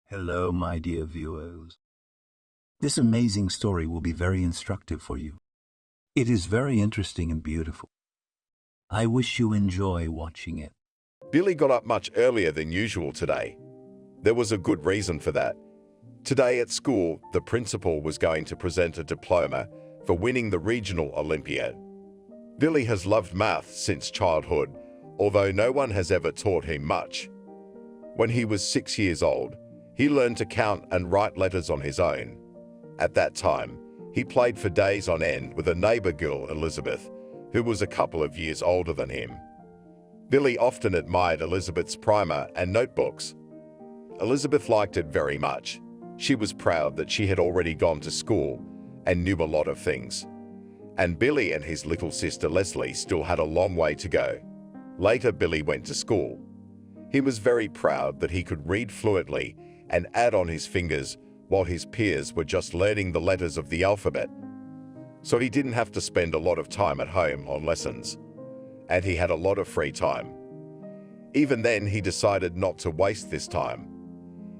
Hello, my dear viewers. This amazing story will be very instructive for you. It is very interesting and beautiful. I wish you enjoy watching it. Billy got up much earlier than usual today. There was a good reason for that. Today at school, the principal was going to present a diploma for winning the regional Olympiad. Billy has loved math since childhood, although no one has ever taught him much. When he was 6 years old, he learned to count and write letters on his own. At that time, he played for days on end with a neighbor girl, Elizabeth, who was a couple of years older than him. Billy often admired Elizabeth's primer and notebooks. Elizabeth liked it very much. She was proud that she had already gone to school and knew a lot of things. And Billy and his little sister Leslie still had a long way to go. Later, Billy went to school. He was very proud that he could read fluently and add on his fingers while his peers were just learning the letters of the alphabet. So he didn't have to spend a lot of time at home on lessons, and he had a lot of free time. Even then, he decided not to waste this time.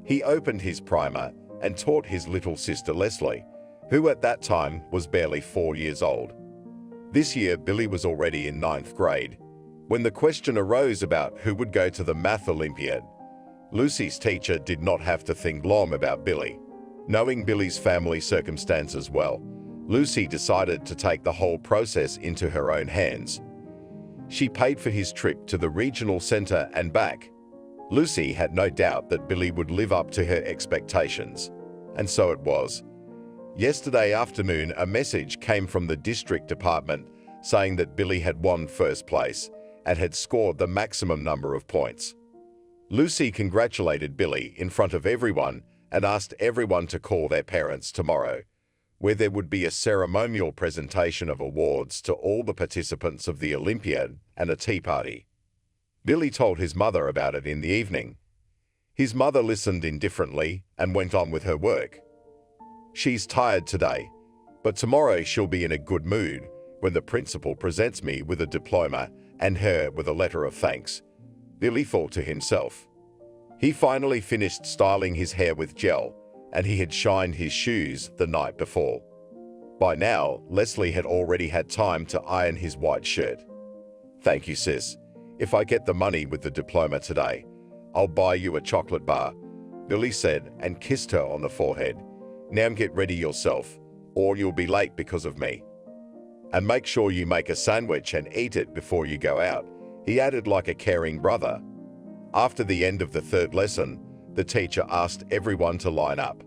He opened his primer and taught his little sister Leslie, who at that time was barely 4 years old. This year, Billy was already in 9th grade, when the question arose about who would go to the Math Olympiad. Lucy's teacher did not have to think long about Billy. Knowing Billy's family circumstances well, Lucy decided to take the whole process into her own hands. She paid for his trip to the regional center and back. Lucy had no doubt that Billy would live up to her expectations, and so it was. Yesterday afternoon, a message came from the district department saying that Billy had won first place and had scored the maximum number of points. Lucy congratulated Billy in front of everyone and asked everyone to call their parents tomorrow, where there would be a ceremonial presentation of awards to all the participants of the Olympiad and a tea party. Billy told his mother about it in the evening. His mother listened indifferently and went on with her work. She's tired today, but tomorrow she'll be in a good mood when the principal presents me with a diploma and her with a letter of thanks, Billy thought to himself. He finally finished styling his hair with gel, and he had shined his shoes the night before. By now, Leslie had already had time to iron his white shirt. "Thank you, sis. If I get the money with the diploma today, I'll buy you a chocolate bar," Billy said and kissed her on the forehead. "Now get ready yourself, or you'll be late because of me. And make sure you make a sandwich and eat it before you go out," he added like a caring brother. After the end of the third lesson, the teacher asked everyone to line up.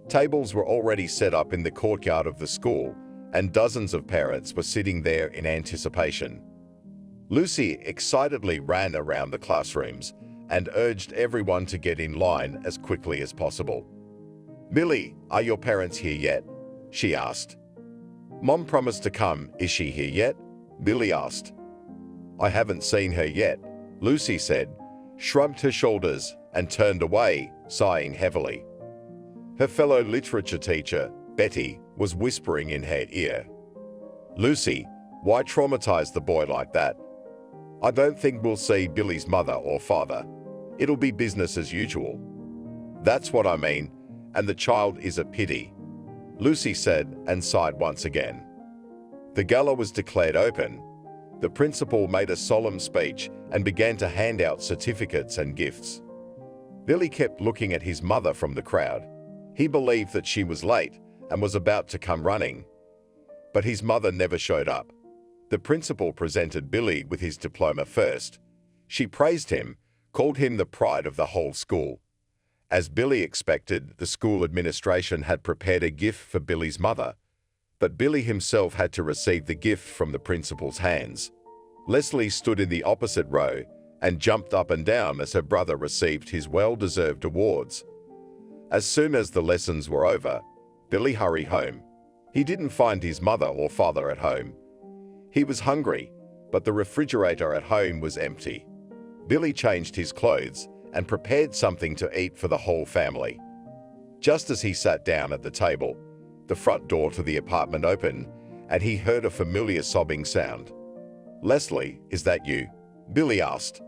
Tables were already set up in the courtyard of the school, and dozens of parents were sitting there in anticipation. Lucy excitedly ran around the classrooms and urged everyone to get in line as quickly as possible. "Billy, are your parents here yet?" she asked. "Mom promised to come. Is she here yet?" Billy asked. "I haven't seen her yet," Lucy said, shrugged her shoulders, and turned away, sighing heavily. Her fellow literature teacher, Betty, was whispering in her ear. "Lucy, why traumatize the boy like that? I don't think we'll see Billy's mother or father. It'll be business as usual." "That's what I mean, and the child is a pity," Lucy said and sighed once again. The gala was declared open. The principal made a solemn speech and began to hand out certificates and gifts. Billy kept looking at his mother from the crowd. He believed that she was late and was about to come running. But his mother never showed up. The principal presented Billy with his diploma first. She praised him, called him the pride of the whole school. As Billy expected, the school administration had prepared a gift for Billy's mother, but Billy himself had to receive the gift from the principal's hands. Leslie stood in the opposite row and jumped up and down as her brother received his well-deserved awards. As soon as the lessons were over, Billy hurried home. He didn't find his mother or father at home. He was hungry, but the refrigerator at home was empty. Billy changed his clothes and prepared something to eat for the whole family. Just as he sat down at the table, the front door to the apartment opened, and he heard a familiar sobbing sound. "Leslie, is that you?" Billy asked.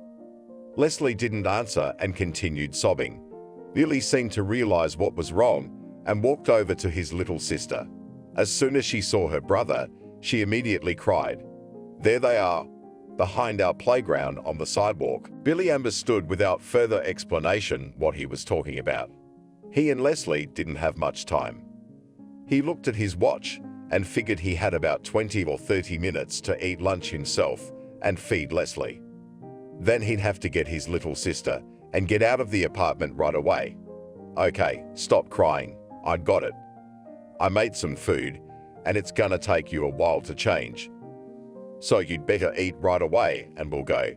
Leslie didn't answer and continued sobbing. Billy seemed to realize what was wrong and walked over to his little sister. As soon as she saw her brother, she immediately cried. There they are, behind our playground on the sidewalk. Billy understood without further explanation what he was talking about. He and Leslie didn't have much time. He looked at his watch and figured he had about 20 or 30 minutes to eat lunch himself and feed Leslie. Then he'd have to get his little sister and get out of the apartment right away. Okay, stop crying. I got it. I made some food, and it's gonna take you a while to change. So you'd better eat right away and we'll go,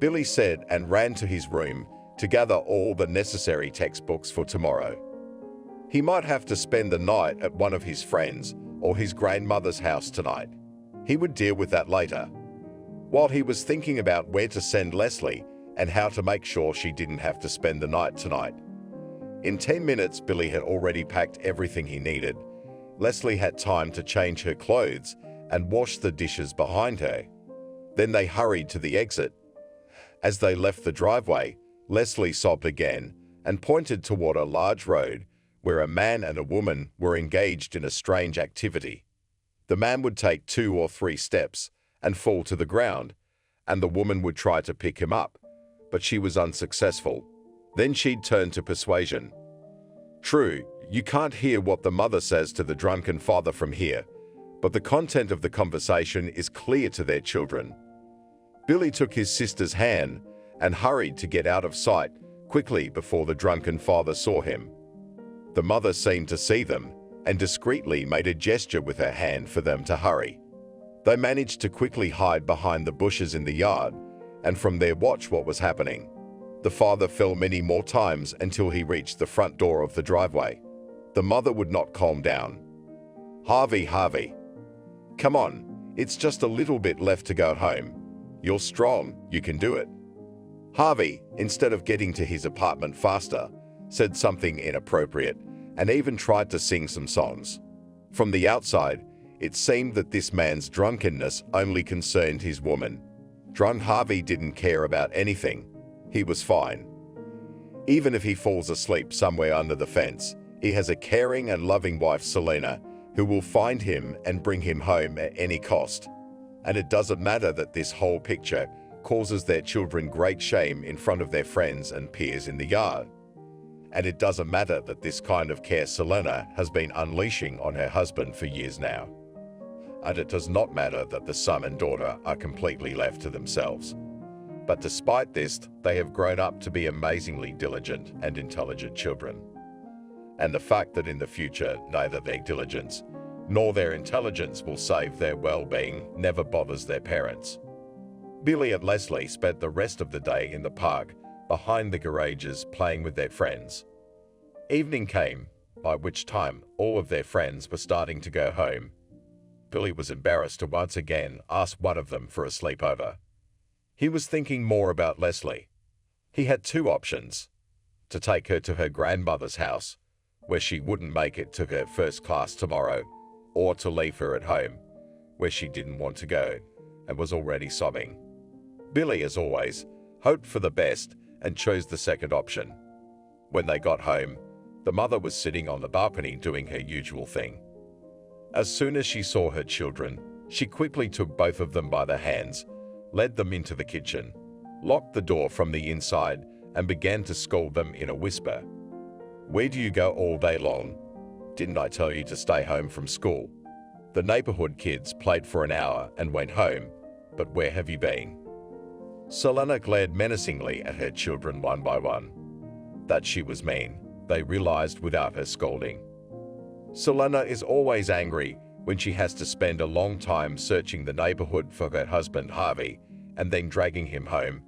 Billy said and ran to his room to gather all the necessary textbooks for tomorrow. He might have to spend the night at one of his friends or his grandmother's house tonight. He would deal with that later. While he was thinking about where to send Leslie and how to make sure she didn't have to spend the night tonight. In 10 minutes, Billy had already packed everything he needed. Leslie had time to change her clothes and wash the dishes behind her. Then they hurried to the exit. As they left the driveway, Leslie sobbed again and pointed toward a large road where a man and a woman were engaged in a strange activity. The man would take 2 or 3 steps and fall to the ground, and the woman would try to pick him up, but she was unsuccessful. Then she'd turn to persuasion. True, you can't hear what the mother says to the drunken father from here, but the content of the conversation is clear to their children. Billy took his sister's hand and hurried to get out of sight quickly before the drunken father saw him. The mother seemed to see them and discreetly made a gesture with her hand for them to hurry. They managed to quickly hide behind the bushes in the yard and from there watch what was happening. The father fell many more times until he reached the front door of the driveway. The mother would not calm down. Harvey, come on, it's just a little bit left to go home. You're strong, you can do it. Harvey, instead of getting to his apartment faster, said something inappropriate and even tried to sing some songs. From the outside, it seemed that this man's drunkenness only concerned his woman. Drunk Harvey didn't care about anything. He was fine. Even if he falls asleep somewhere under the fence, he has a caring and loving wife, Selena, who will find him and bring him home at any cost. And it doesn't matter that this whole picture causes their children great shame in front of their friends and peers in the yard. And it doesn't matter that this kind of care Selena has been unleashing on her husband for years now. And it does not matter that the son and daughter are completely left to themselves. But despite this, they have grown up to be amazingly diligent and intelligent children. And the fact that in the future neither their diligence nor their intelligence will save their well-being never bothers their parents. Billy and Leslie spent the rest of the day in the park behind the garages playing with their friends. Evening came, by which time all of their friends were starting to go home. Billy was embarrassed to once again ask one of them for a sleepover. He was thinking more about Leslie. He had 2 options: to take her to her grandmother's house, where she wouldn't make it to her first class tomorrow, or to leave her at home, where she didn't want to go and was already sobbing. Billy, as always, hoped for the best and chose the second option. When they got home, the mother was sitting on the balcony doing her usual thing. As soon as she saw her children, she quickly took both of them by the hands, led them into the kitchen, locked the door from the inside, and began to scold them in a whisper. "Where do you go all day long? Didn't I tell you to stay home from school? The neighborhood kids played for an hour and went home, but where have you been?" Selena glared menacingly at her children one by one. That she was mean, they realized without her scolding. Selena is always angry when she has to spend a long time searching the neighborhood for her husband Harvey and then dragging him home,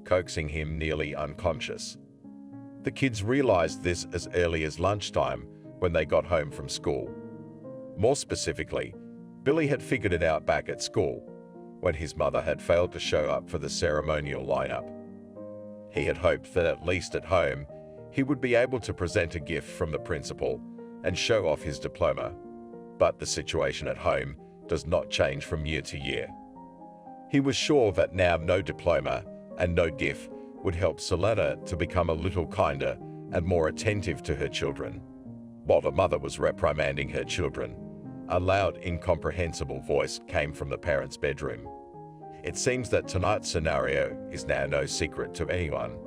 coaxing him nearly unconscious. The kids realized this as early as lunchtime when they got home from school. More specifically, Billy had figured it out back at school, when his mother had failed to show up for the ceremonial lineup. He had hoped that at least at home, he would be able to present a gift from the principal and show off his diploma. But the situation at home does not change from year to year. He was sure that now no diploma and no gift would help Selena to become a little kinder and more attentive to her children. While the mother was reprimanding her children, a loud, incomprehensible voice came from the parents' bedroom. It seems that tonight's scenario is now no secret to anyone.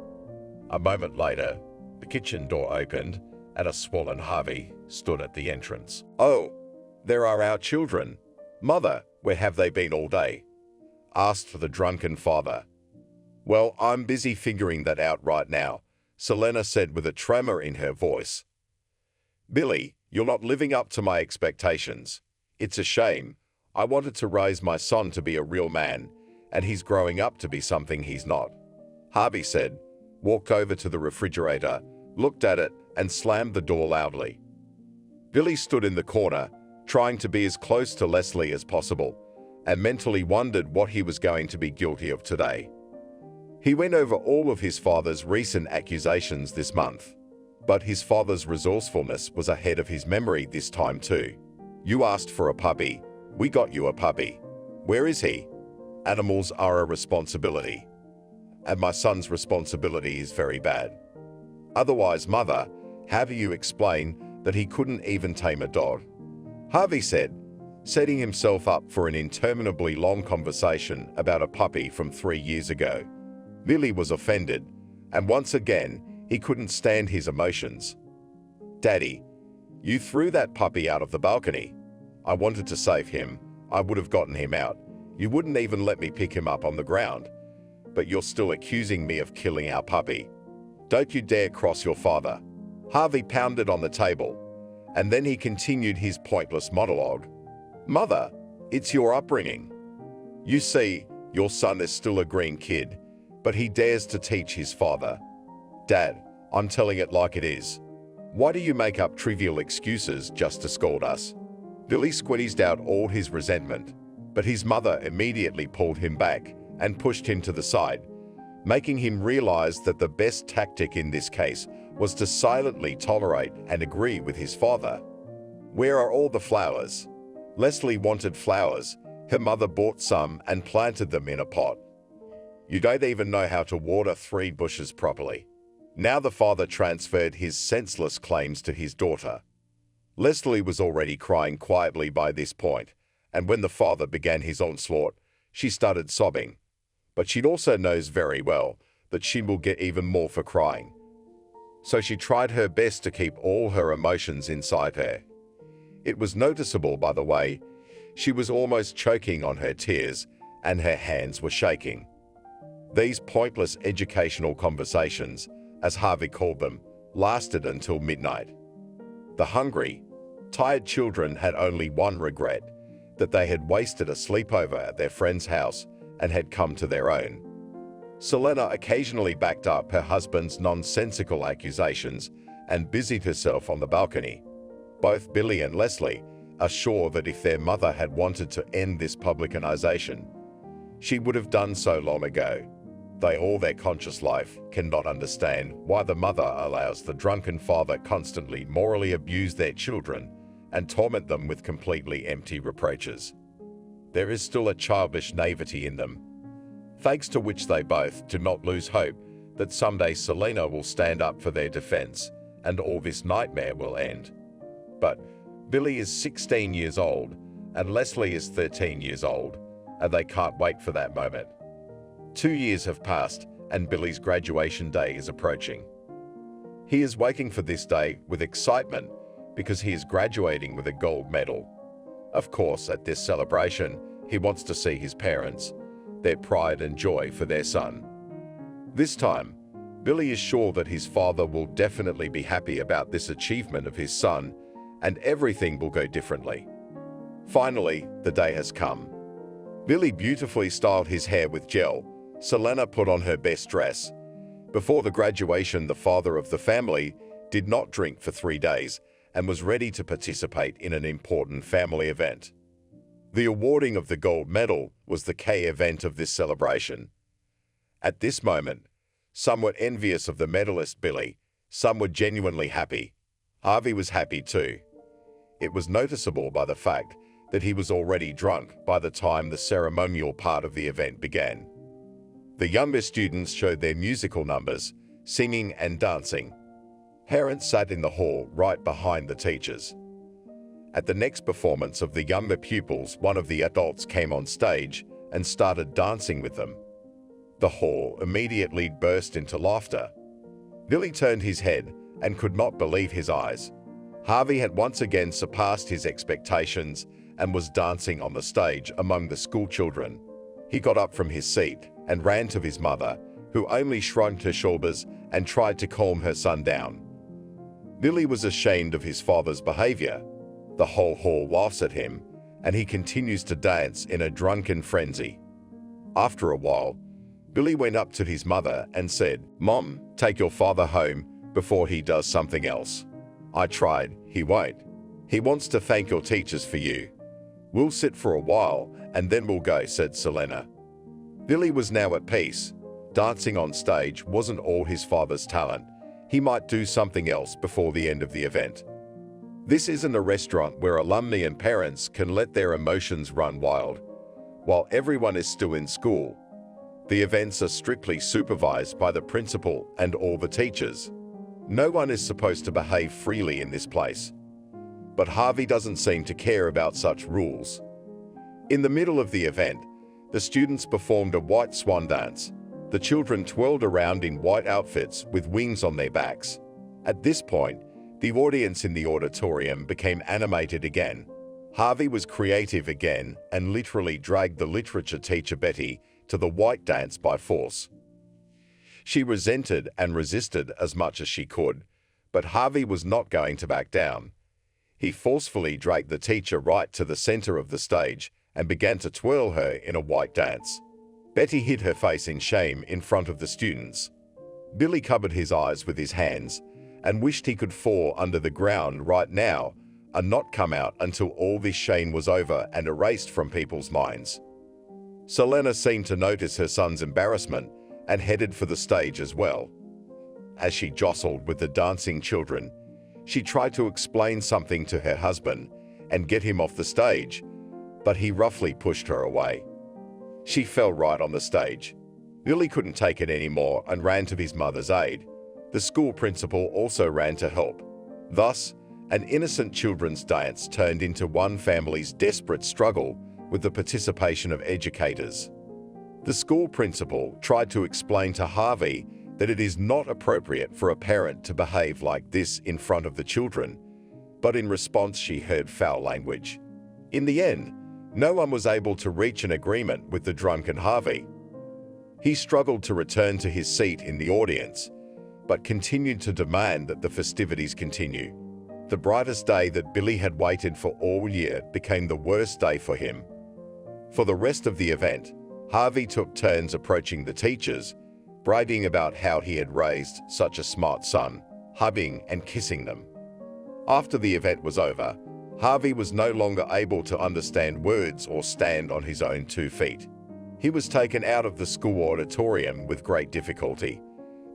A moment later, the kitchen door opened and a swollen Harvey stood at the entrance. "Oh, there are our children. Mother, where have they been all day?" asked the drunken father. "Well, I'm busy figuring that out right now," Selena said with a tremor in her voice. "Billy, you're not living up to my expectations. It's a shame. I wanted to raise my son to be a real man, and he's growing up to be something he's not," Harvey said, walked over to the refrigerator, looked at it, and slammed the door loudly. Billy stood in the corner, trying to be as close to Leslie as possible, and mentally wondered what he was going to be guilty of today. He went over all of his father's recent accusations this month, but his father's resourcefulness was ahead of his memory this time too. "You asked for a puppy. We got you a puppy. Where is he? Animals are a responsibility. And my son's responsibility is very bad. Otherwise, Mother, how do you explain that he couldn't even tame a dog?" Harvey said, setting himself up for an interminably long conversation about a puppy from 3 years ago. Billy was offended, and once again, he couldn't stand his emotions. "Daddy, you threw that puppy out of the balcony. I wanted to save him. I would have gotten him out. You wouldn't even let me pick him up on the ground. But you're still accusing me of killing our puppy. Don't you dare cross your father." Harvey pounded on the table, and then he continued his pointless monologue. "Mother, it's your upbringing. You see, your son is still a green kid, but he dares to teach his father. Dad, I'm telling it like it is. Why do you make up trivial excuses just to scold us?" Billy squeezed out all his resentment, but his mother immediately pulled him back and pushed him to the side, making him realize that the best tactic in this case was to silently tolerate and agree with his father. "Where are all the flowers?" Leslie wanted flowers. Her mother bought some and planted them in a pot. "You don't even know how to water 3 bushes properly." Now the father transferred his senseless claims to his daughter. Leslie was already crying quietly by this point, and when the father began his onslaught, she started sobbing. But she also knows very well that she will get even more for crying. So she tried her best to keep all her emotions inside her. It was noticeable, by the way. She was almost choking on her tears, and her hands were shaking. These pointless educational conversations, as Harvey called them, lasted until midnight. The hungry, tired children had only one regret, that they had wasted a sleepover at their friend's house and had come to their own. Selena occasionally backed up her husband's nonsensical accusations and busied herself on the balcony. Both Billy and Leslie are sure that if their mother had wanted to end this publicanization, she would have done so long ago. They all their conscious life cannot understand why the mother allows the drunken father constantly morally abuse their children and torment them with completely empty reproaches. There is still a childish naivety in them, thanks to which they both do not lose hope that someday Selena will stand up for their defense and all this nightmare will end. But Billy is 16 years old and Leslie is 13 years old, and they can't wait for that moment. 2 years have passed and Billy's graduation day is approaching. He is waiting for this day with excitement because he is graduating with a gold medal. Of course, at this celebration, he wants to see his parents, their pride and joy for their son. This time, Billy is sure that his father will definitely be happy about this achievement of his son, and everything will go differently. Finally, the day has come. Billy beautifully styled his hair with gel. Selena put on her best dress. Before the graduation, the father of the family did not drink for 3 days and was ready to participate in an important family event. The awarding of the gold medal was the key event of this celebration. At this moment, some were envious of the medalist Billy, some were genuinely happy. Harvey was happy too. It was noticeable by the fact that he was already drunk by the time the ceremonial part of the event began. The younger students showed their musical numbers, singing and dancing. Parents sat in the hall right behind the teachers. At the next performance of the younger pupils, one of the adults came on stage and started dancing with them. The hall immediately burst into laughter. Billy turned his head and could not believe his eyes. Harvey had once again surpassed his expectations and was dancing on the stage among the school children. He got up from his seat and ran to his mother, who only shrugged her shoulders and tried to calm her son down. Billy was ashamed of his father's behavior. The whole hall laughs at him, and he continues to dance in a drunken frenzy. After a while, Billy went up to his mother and said, "Mom, take your father home before he does something else. I tried, he won't. He wants to thank your teachers for you. We'll sit for a while and then we'll go," said Selena. Billy was now at peace. Dancing on stage wasn't all his father's talent. He might do something else before the end of the event. This isn't a restaurant where alumni and parents can let their emotions run wild. While everyone is still in school, the events are strictly supervised by the principal and all the teachers. No one is supposed to behave freely in this place. But Harvey doesn't seem to care about such rules. In the middle of the event, the students performed a white swan dance. The children twirled around in white outfits with wings on their backs. At this point, the audience in the auditorium became animated again. Harvey was creative again and literally dragged the literature teacher Betty to the white dance by force. She resented and resisted as much as she could, but Harvey was not going to back down. He forcefully dragged the teacher right to the center of the stage and began to twirl her in a white dance. Betty hid her face in shame in front of the students. Billy covered his eyes with his hands and wished he could fall under the ground right now and not come out until all this shame was over and erased from people's minds. Selena seemed to notice her son's embarrassment and headed for the stage as well. As she jostled with the dancing children, she tried to explain something to her husband and get him off the stage, but he roughly pushed her away. She fell right on the stage. Billy couldn't take it anymore and ran to his mother's aid. The school principal also ran to help. Thus, an innocent children's dance turned into one family's desperate struggle with the participation of educators. The school principal tried to explain to Harvey that it is not appropriate for a parent to behave like this in front of the children, but in response she heard foul language. In the end, no one was able to reach an agreement with the drunken Harvey. He struggled to return to his seat in the audience, but continued to demand that the festivities continue. The brightest day that Billy had waited for all year became the worst day for him. For the rest of the event, Harvey took turns approaching the teachers, bragging about how he had raised such a smart son, hugging and kissing them. After the event was over, Harvey was no longer able to understand words or stand on his own 2 feet. He was taken out of the school auditorium with great difficulty,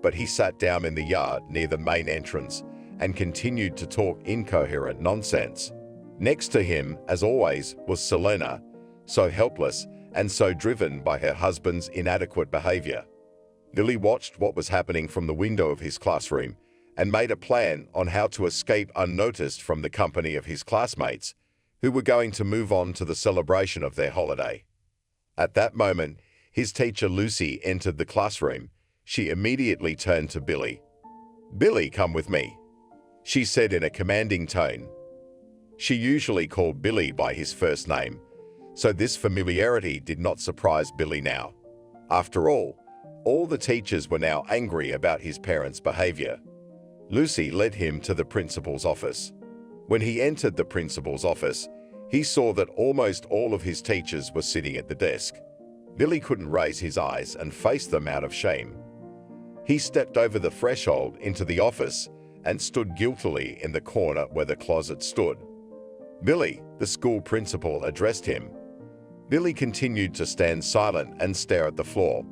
but he sat down in the yard near the main entrance and continued to talk incoherent nonsense. Next to him, as always, was Selena, so helpless and so driven by her husband's inadequate behavior. Billy watched what was happening from the window of his classroom and made a plan on how to escape unnoticed from the company of his classmates, who were going to move on to the celebration of their holiday. At that moment, his teacher Lucy entered the classroom. She immediately turned to Billy. "Billy, come with me," she said in a commanding tone. She usually called Billy by his first name, so this familiarity did not surprise Billy now. After all the teachers were now angry about his parents' behavior. Lucy led him to the principal's office. When he entered the principal's office, he saw that almost all of his teachers were sitting at the desk. Billy couldn't raise his eyes and face them out of shame. He stepped over the threshold into the office and stood guiltily in the corner where the closet stood. "Billy," the school principal addressed him. Billy continued to stand silent and stare at the floor.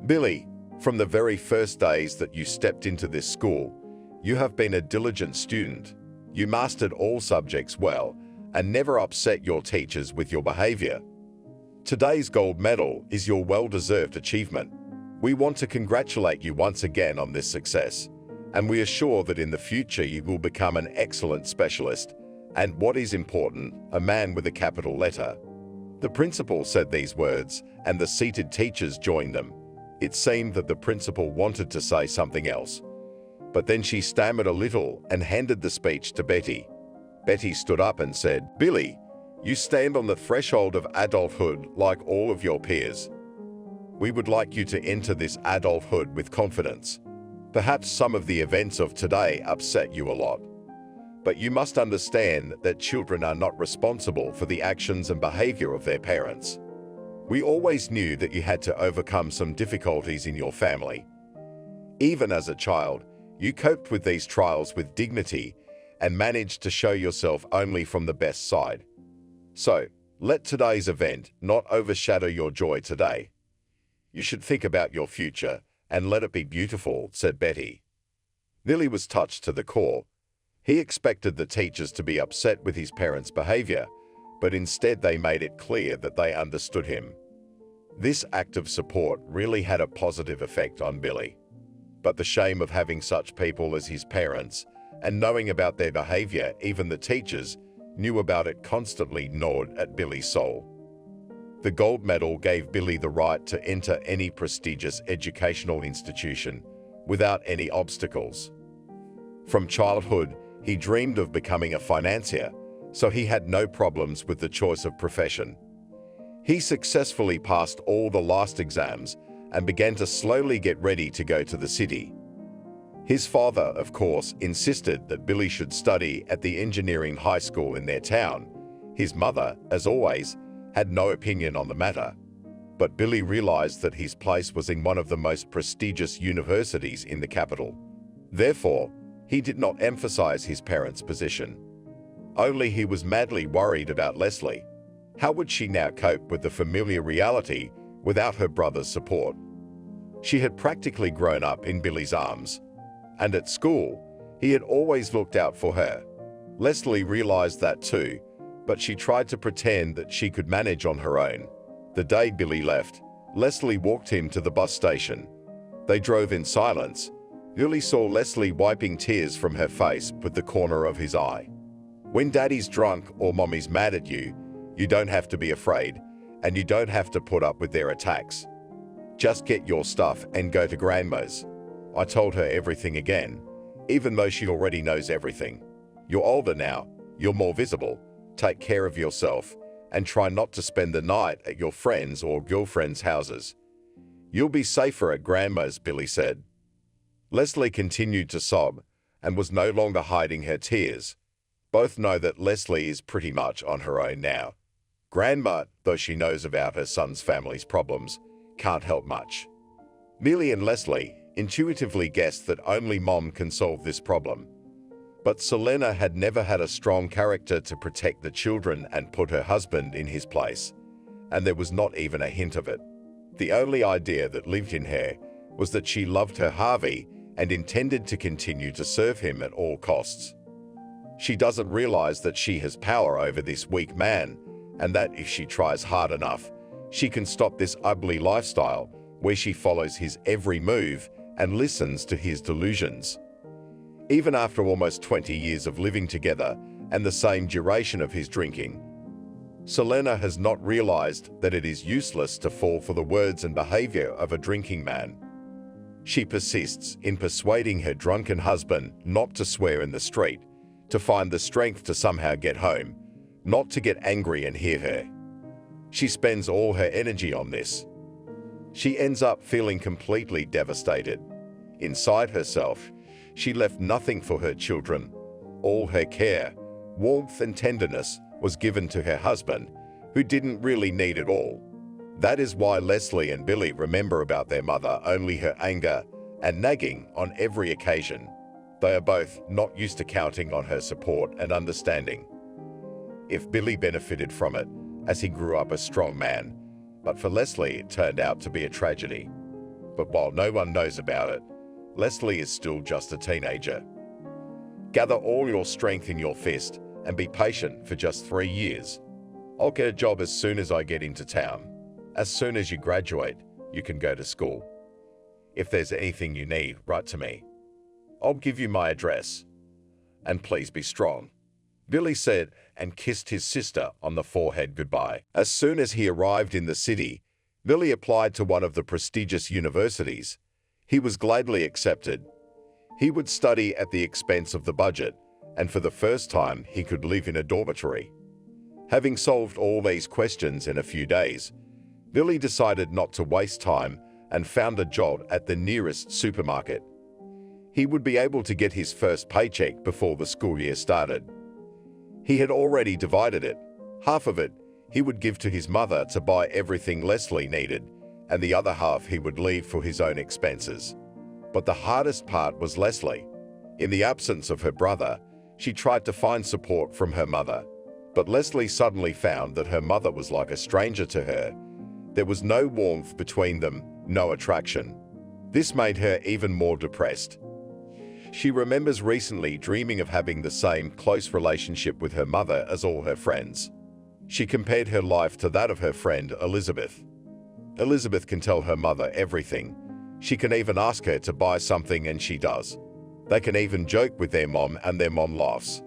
"Billy, from the very first days that you stepped into this school, you have been a diligent student. You mastered all subjects well and never upset your teachers with your behavior. Today's gold medal is your well-deserved achievement. We want to congratulate you once again on this success, and we are sure that in the future you will become an excellent specialist, and what is important, a man with a capital letter." The principal said these words, and the seated teachers joined them. It seemed that the principal wanted to say something else, but then she stammered a little and handed the speech to Betty. Betty stood up and said, "Billy, you stand on the threshold of adulthood like all of your peers. We would like you to enter this adulthood with confidence. Perhaps some of the events of today upset you a lot, but you must understand that children are not responsible for the actions and behavior of their parents. We always knew that you had to overcome some difficulties in your family. Even as a child, you coped with these trials with dignity and managed to show yourself only from the best side. So, let today's event not overshadow your joy today. You should think about your future and let it be beautiful," said Betty. Billy was touched to the core. He expected the teachers to be upset with his parents' behavior, but instead they made it clear that they understood him. This act of support really had a positive effect on Billy. But the shame of having such people as his parents and knowing about their behavior, even the teachers knew about it, constantly gnawed at Billy's soul. The gold medal gave Billy the right to enter any prestigious educational institution without any obstacles. From childhood, he dreamed of becoming a financier, so he had no problems with the choice of profession. He successfully passed all the last exams and began to slowly get ready to go to the city. His father, of course, insisted that Billy should study at the engineering high school in their town. His mother, as always, had no opinion on the matter, but Billy realized that his place was in one of the most prestigious universities in the capital. Therefore, he did not emphasize his parents' position. Only he was madly worried about Leslie. How would she now cope with the familiar reality without her brother's support? She had practically grown up in Billy's arms, and at school, he had always looked out for her. Leslie realized that too, but she tried to pretend that she could manage on her own. The day Billy left, Leslie walked him to the bus station. They drove in silence. Billy saw Leslie wiping tears from her face with the corner of his eye. When Daddy's drunk or Mommy's mad at you, you don't have to be afraid, and you don't have to put up with their attacks. Just get your stuff and go to Grandma's. I told her everything again, even though she already knows everything. You're older now, you're more visible. Take care of yourself, and try not to spend the night at your friends' or girlfriends' houses. You'll be safer at Grandma's, Billy said. Leslie continued to sob and was no longer hiding her tears. Both know that Leslie is pretty much on her own now. Grandma, though she knows about her son's family's problems, can't help much. Billy and Leslie intuitively guessed that only Mom can solve this problem. But Selena had never had a strong character to protect the children and put her husband in his place, and there was not even a hint of it. The only idea that lived in her was that she loved her Harvey and intended to continue to serve him at all costs. She doesn't realize that she has power over this weak man, and that if she tries hard enough, she can stop this ugly lifestyle where she follows his every move and listens to his delusions. Even after almost 20 years of living together and the same duration of his drinking, Selena has not realized that it is useless to fall for the words and behavior of a drinking man. She persists in persuading her drunken husband not to swear in the street, to find the strength to somehow get home, not to get angry and hear her. She spends all her energy on this. She ends up feeling completely devastated. Inside herself, she left nothing for her children. All her care, warmth and tenderness was given to her husband, who didn't really need it all. That is why Leslie and Billy remember about their mother only her anger and nagging on every occasion. They are both not used to counting on her support and understanding. If Billy benefited from it, as he grew up a strong man, but for Leslie it turned out to be a tragedy. But while no one knows about it, Leslie is still just a teenager. Gather all your strength in your fist and be patient for just 3 years. I'll get a job as soon as I get into town. As soon as you graduate, you can go to school. If there's anything you need, write to me. I'll give you my address. And please be strong, Billy said and kissed his sister on the forehead goodbye. As soon as he arrived in the city, Billy applied to one of the prestigious universities. He was gladly accepted. He would study at the expense of the budget, and for the first time he could live in a dormitory. Having solved all these questions in a few days, Billy decided not to waste time and found a job at the nearest supermarket. He would be able to get his first paycheck before the school year started. He had already divided it. Half of it he would give to his mother to buy everything Leslie needed, and the other half he would leave for his own expenses. But the hardest part was Leslie. In the absence of her brother, she tried to find support from her mother. But Leslie suddenly found that her mother was like a stranger to her. There was no warmth between them, no attraction. This made her even more depressed. She remembers recently dreaming of having the same close relationship with her mother as all her friends. She compared her life to that of her friend Elizabeth. Elizabeth can tell her mother everything. She can even ask her to buy something and she does. They can even joke with their mom and their mom laughs.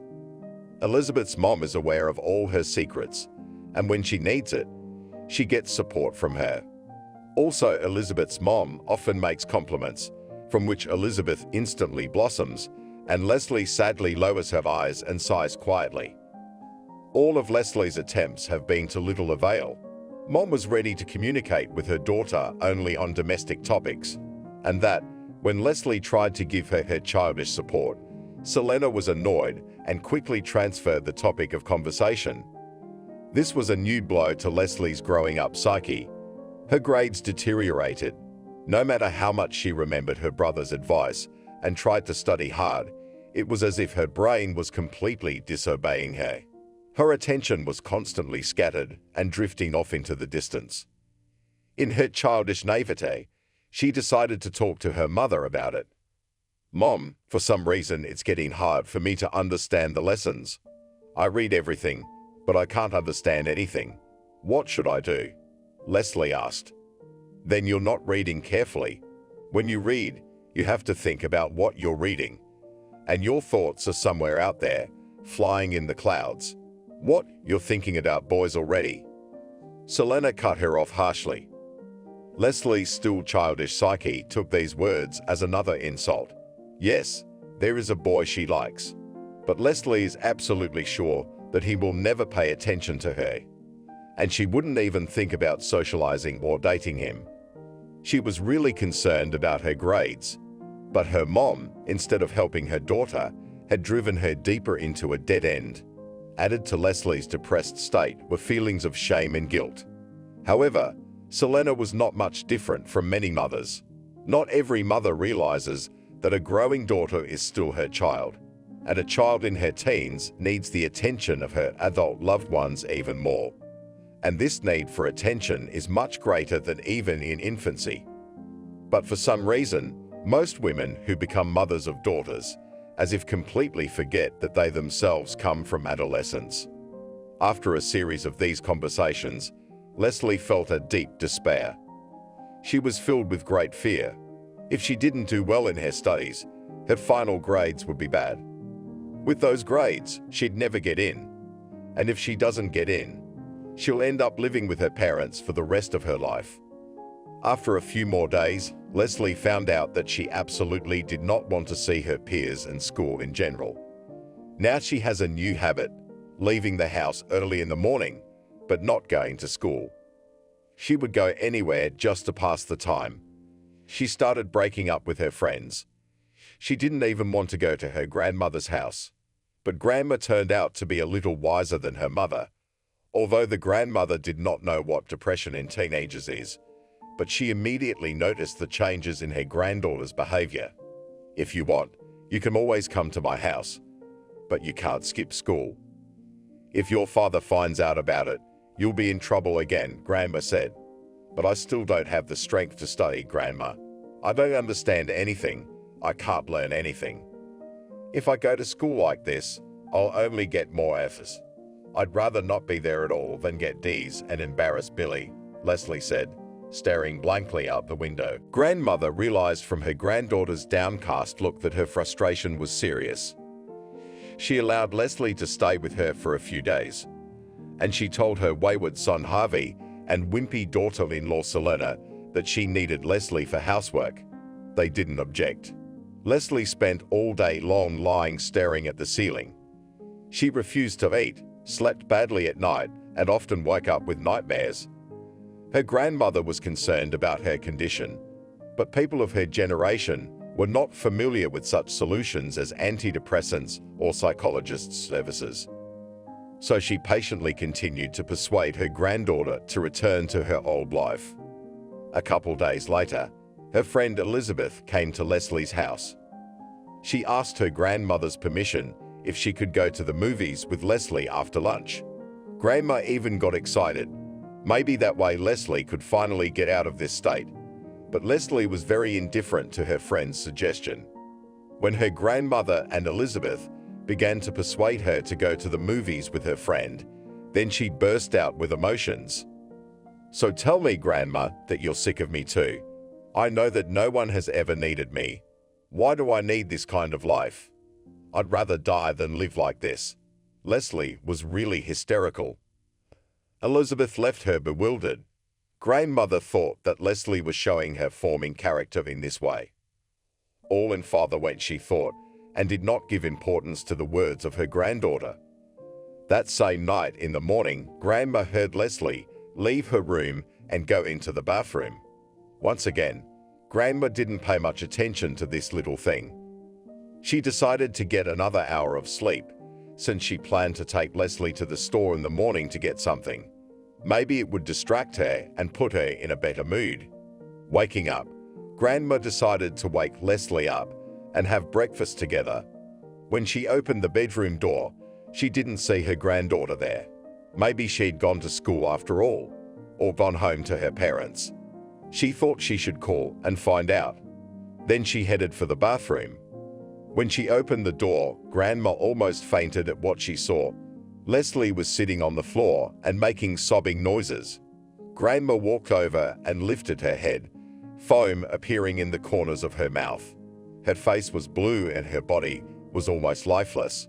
Elizabeth's mom is aware of all her secrets, and when she needs it, she gets support from her. Also, Elizabeth's mom often makes compliments, from which Elizabeth instantly blossoms, and Leslie sadly lowers her eyes and sighs quietly. All of Leslie's attempts have been to little avail. Mom was ready to communicate with her daughter only on domestic topics, and that, when Leslie tried to give her childish support, Selena was annoyed and quickly transferred the topic of conversation. This was a new blow to Leslie's growing up psyche. Her grades deteriorated. No matter how much she remembered her brother's advice and tried to study hard, it was as if her brain was completely disobeying her. Her attention was constantly scattered and drifting off into the distance. In her childish naivete, she decided to talk to her mother about it. "Mom, for some reason it's getting hard for me to understand the lessons. I read everything, but I can't understand anything. What should I do?" Leslie asked. "Then you're not reading carefully. When you read, you have to think about what you're reading. And your thoughts are somewhere out there, flying in the clouds. What, you're thinking about boys already?" Selena cut her off harshly. Leslie's still childish psyche took these words as another insult. Yes, there is a boy she likes, but Leslie is absolutely sure that he will never pay attention to her, and she wouldn't even think about socializing or dating him. She was really concerned about her grades, but her mom, instead of helping her daughter, had driven her deeper into a dead end. Added to Leslie's depressed state were feelings of shame and guilt. However, Selena was not much different from many mothers. Not every mother realizes that a growing daughter is still her child, and a child in her teens needs the attention of her adult loved ones even more. And this need for attention is much greater than even in infancy. But for some reason, most women who become mothers of daughters as if completely forget that they themselves come from adolescence. After a series of these conversations, Leslie felt a deep despair. She was filled with great fear. If she didn't do well in her studies, her final grades would be bad. With those grades, she'd never get in. And if she doesn't get in, she'll end up living with her parents for the rest of her life. After a few more days, Leslie found out that she absolutely did not want to see her peers and school in general. Now she has a new habit, leaving the house early in the morning, but not going to school. She would go anywhere just to pass the time. She started breaking up with her friends. She didn't even want to go to her grandmother's house. But Grandma turned out to be a little wiser than her mother, although the grandmother did not know what depression in teenagers is. But she immediately noticed the changes in her granddaughter's behavior. "If you want, you can always come to my house, but you can't skip school. If your father finds out about it, you'll be in trouble again," Grandma said. "But I still don't have the strength to study, Grandma. I don't understand anything. I can't learn anything. If I go to school like this, I'll only get more F's. I'd rather not be there at all than get D's and embarrass Billy," Leslie said. staring blankly out the window. Grandmother realized from her granddaughter's downcast look that her frustration was serious. She allowed Leslie to stay with her for a few days, and she told her wayward son Harvey and wimpy daughter-in-law Selena that she needed Leslie for housework. They didn't object. Leslie spent all day long lying staring at the ceiling. She refused to eat, slept badly at night, and often woke up with nightmares. Her grandmother was concerned about her condition, but people of her generation were not familiar with such solutions as antidepressants or psychologists' services. So she patiently continued to persuade her granddaughter to return to her old life. A couple days later, her friend Elizabeth came to Leslie's house. She asked her grandmother's permission if she could go to the movies with Leslie after lunch. Grandma even got excited. Maybe that way Leslie could finally get out of this state. But Leslie was very indifferent to her friend's suggestion. When her grandmother and Elizabeth began to persuade her to go to the movies with her friend, then she burst out with emotions. "So tell me, Grandma, that you're sick of me too. I know that no one has ever needed me. Why do I need this kind of life? I'd rather die than live like this." Leslie was really hysterical. Elizabeth left her bewildered. Grandmother thought that Leslie was showing her forming character in this way. All in father went, she thought, and did not give importance to the words of her granddaughter. That same night in the morning, Grandma heard Leslie leave her room and go into the bathroom. Once again, Grandma didn't pay much attention to this little thing. She decided to get another hour of sleep, since she planned to take Leslie to the store in the morning to get something. Maybe it would distract her and put her in a better mood. Waking up, Grandma decided to wake Leslie up and have breakfast together. When she opened the bedroom door, she didn't see her granddaughter there. Maybe she'd gone to school after all, or gone home to her parents. She thought she should call and find out. Then she headed for the bathroom. When she opened the door, Grandma almost fainted at what she saw. Leslie was sitting on the floor and making sobbing noises. Grandma walked over and lifted her head, foam appearing in the corners of her mouth. Her face was blue and her body was almost lifeless.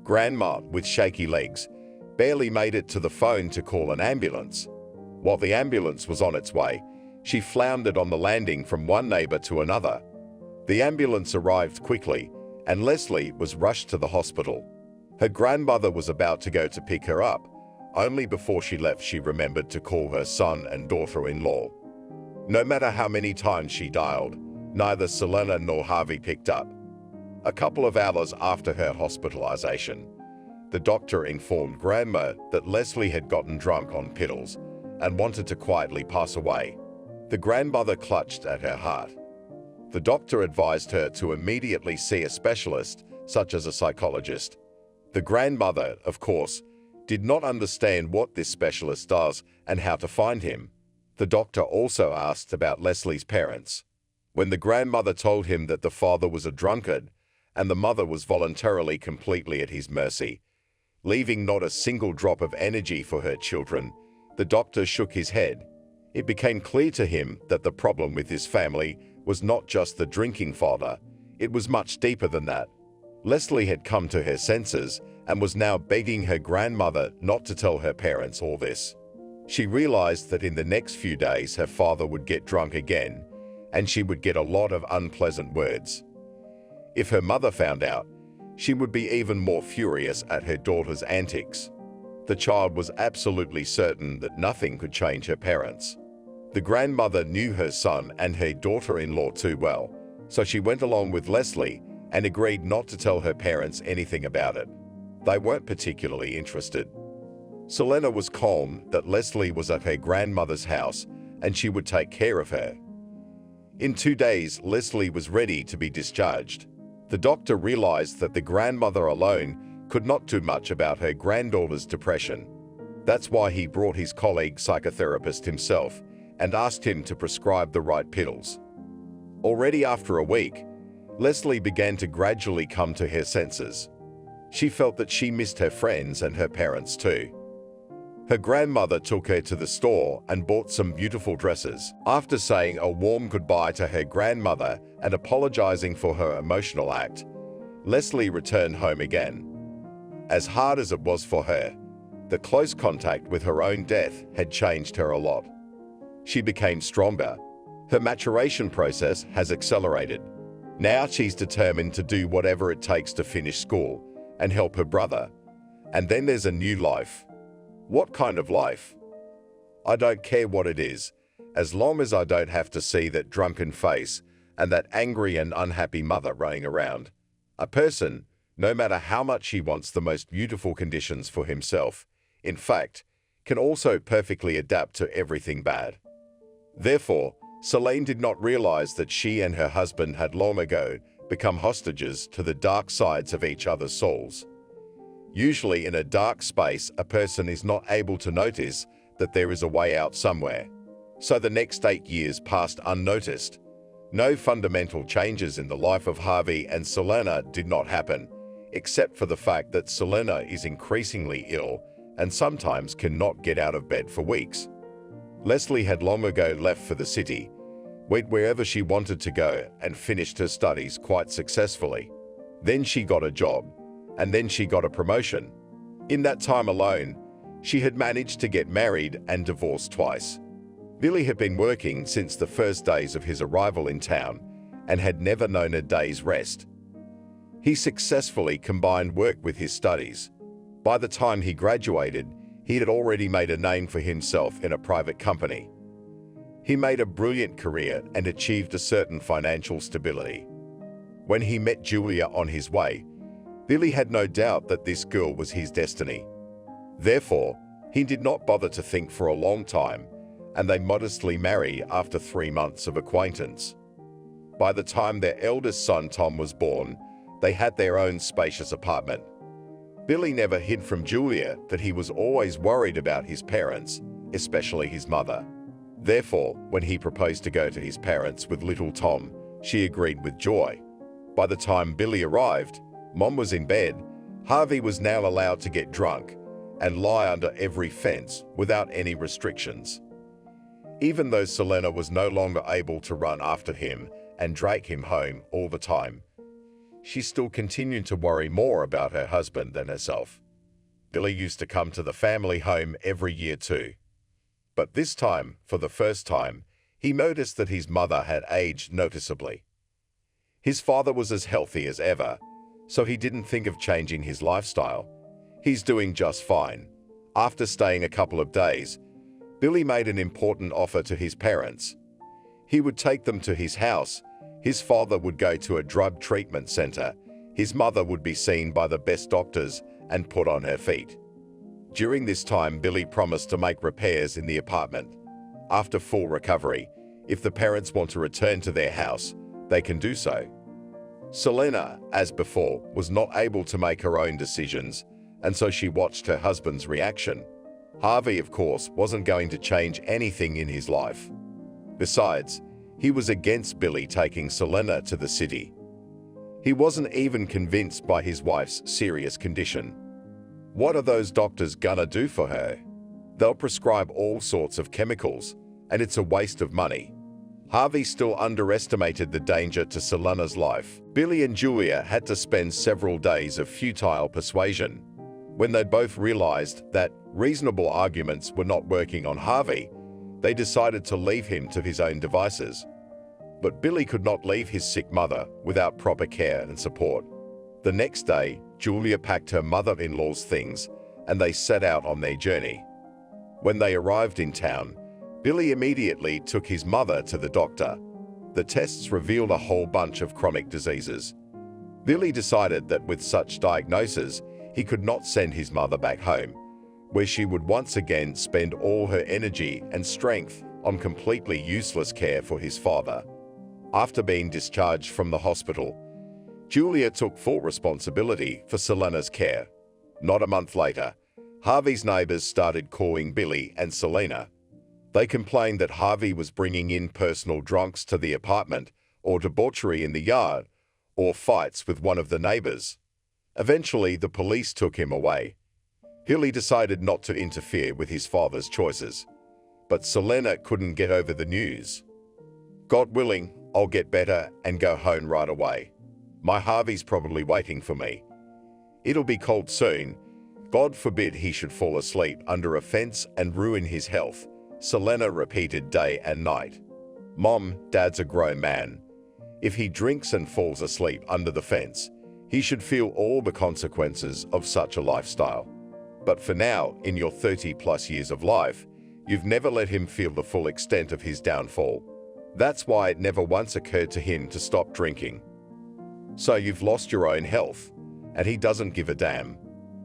Grandma, with shaky legs, barely made it to the phone to call an ambulance. While the ambulance was on its way, she floundered on the landing from one neighbor to another. The ambulance arrived quickly, and Leslie was rushed to the hospital. Her grandmother was about to go to pick her up. Only before she left, she remembered to call her son and daughter-in-law. No matter how many times she dialed, neither Selena nor Harvey picked up. A couple of hours after her hospitalization, the doctor informed Grandma that Leslie had gotten drunk on pills and wanted to quietly pass away. The grandmother clutched at her heart. The doctor advised her to immediately see a specialist, such as a psychologist. The grandmother, of course, did not understand what this specialist does and how to find him. The doctor also asked about Leslie's parents. When the grandmother told him that the father was a drunkard and the mother was voluntarily completely at his mercy, leaving not a single drop of energy for her children, the doctor shook his head. It became clear to him that the problem with his family was not just the drinking father, it was much deeper than that. Leslie had come to her senses and was now begging her grandmother not to tell her parents all this. She realized that in the next few days her father would get drunk again, and she would get a lot of unpleasant words. If her mother found out, she would be even more furious at her daughter's antics. The child was absolutely certain that nothing could change her parents. The grandmother knew her son and her daughter-in-law too well, so she went along with Leslie and agreed not to tell her parents anything about it. They weren't particularly interested. Selena was calm that Leslie was at her grandmother's house and she would take care of her. In 2 days, Leslie was ready to be discharged. The doctor realized that the grandmother alone could not do much about her granddaughter's depression. That's why he brought his colleague psychotherapist himself and asked him to prescribe the right pills. Already after a week, Leslie began to gradually come to her senses. She felt that she missed her friends and her parents too. Her grandmother took her to the store and bought some beautiful dresses. After saying a warm goodbye to her grandmother and apologizing for her emotional act, Leslie returned home again. As hard as it was for her, the close contact with her own death had changed her a lot. She became stronger. Her maturation process has accelerated. Now she's determined to do whatever it takes to finish school and help her brother. And then there's a new life. What kind of life? I don't care what it is, as long as I don't have to see that drunken face and that angry and unhappy mother running around. A person, no matter how much he wants the most beautiful conditions for himself, in fact, can also perfectly adapt to everything bad. Therefore, Selene did not realize that she and her husband had long ago become hostages to the dark sides of each other's souls. Usually in a dark space, a person is not able to notice that there is a way out somewhere. So the next 8 years passed unnoticed. No fundamental changes in the life of Harvey and Selena did not happen, except for the fact that Selena is increasingly ill and sometimes cannot get out of bed for weeks. Leslie had long ago left for the city, went wherever she wanted to go, and finished her studies quite successfully. Then she got a job, and then she got a promotion. In that time alone, she had managed to get married and divorced twice. Billy had been working since the first days of his arrival in town and had never known a day's rest. He successfully combined work with his studies. By the time he graduated, he had already made a name for himself in a private company. He made a brilliant career and achieved a certain financial stability. When he met Julia on his way, Billy had no doubt that this girl was his destiny. Therefore, he did not bother to think for a long time, and they modestly married after 3 months of acquaintance. By the time their eldest son Tom was born, they had their own spacious apartment. Billy never hid from Julia that he was always worried about his parents, especially his mother. Therefore, when he proposed to go to his parents with little Tom, she agreed with joy. By the time Billy arrived, Mom was in bed. Harvey was now allowed to get drunk and lie under every fence without any restrictions. Even though Selena was no longer able to run after him and drag him home all the time, she still continued to worry more about her husband than herself. Billy used to come to the family home every year too. But this time, for the first time, he noticed that his mother had aged noticeably. His father was as healthy as ever, so he didn't think of changing his lifestyle. He's doing just fine. After staying a couple of days, Billy made an important offer to his parents. He would take them to his house. His father would go to a drug treatment center. His mother would be seen by the best doctors and put on her feet. During this time, Billy promised to make repairs in the apartment. After full recovery, if the parents want to return to their house, they can do so. Selena, as before, was not able to make her own decisions, and so she watched her husband's reaction. Harvey, of course, wasn't going to change anything in his life. Besides, he was against Billy taking Selena to the city. He wasn't even convinced by his wife's serious condition. What are those doctors gonna do for her? They'll prescribe all sorts of chemicals, and it's a waste of money. Harvey still underestimated the danger to Selena's life. Billy and Julia had to spend several days of futile persuasion. When they both realized that reasonable arguments were not working on Harvey, they decided to leave him to his own devices. But Billy could not leave his sick mother without proper care and support. The next day, Julia packed her mother-in-law's things and they set out on their journey. When they arrived in town, Billy immediately took his mother to the doctor. The tests revealed a whole bunch of chronic diseases. Billy decided that with such diagnoses, he could not send his mother back home, where she would once again spend all her energy and strength on completely useless care for his father. After being discharged from the hospital, Julia took full responsibility for Selena's care. Not a month later, Harvey's neighbors started calling Billy and Selena. They complained that Harvey was bringing in personal drunks to the apartment, or debauchery in the yard, or fights with one of the neighbors. Eventually, the police took him away. Billy decided not to interfere with his father's choices, but Selena couldn't get over the news. God willing, I'll get better and go home right away. My Harvey's probably waiting for me. It'll be cold soon. God forbid he should fall asleep under a fence and ruin his health, Selena repeated day and night. Mom, Dad's a grown man. If he drinks and falls asleep under the fence, he should feel all the consequences of such a lifestyle. But for now, in your 30+ years of life, you've never let him feel the full extent of his downfall. That's why it never once occurred to him to stop drinking. So you've lost your own health, and he doesn't give a damn.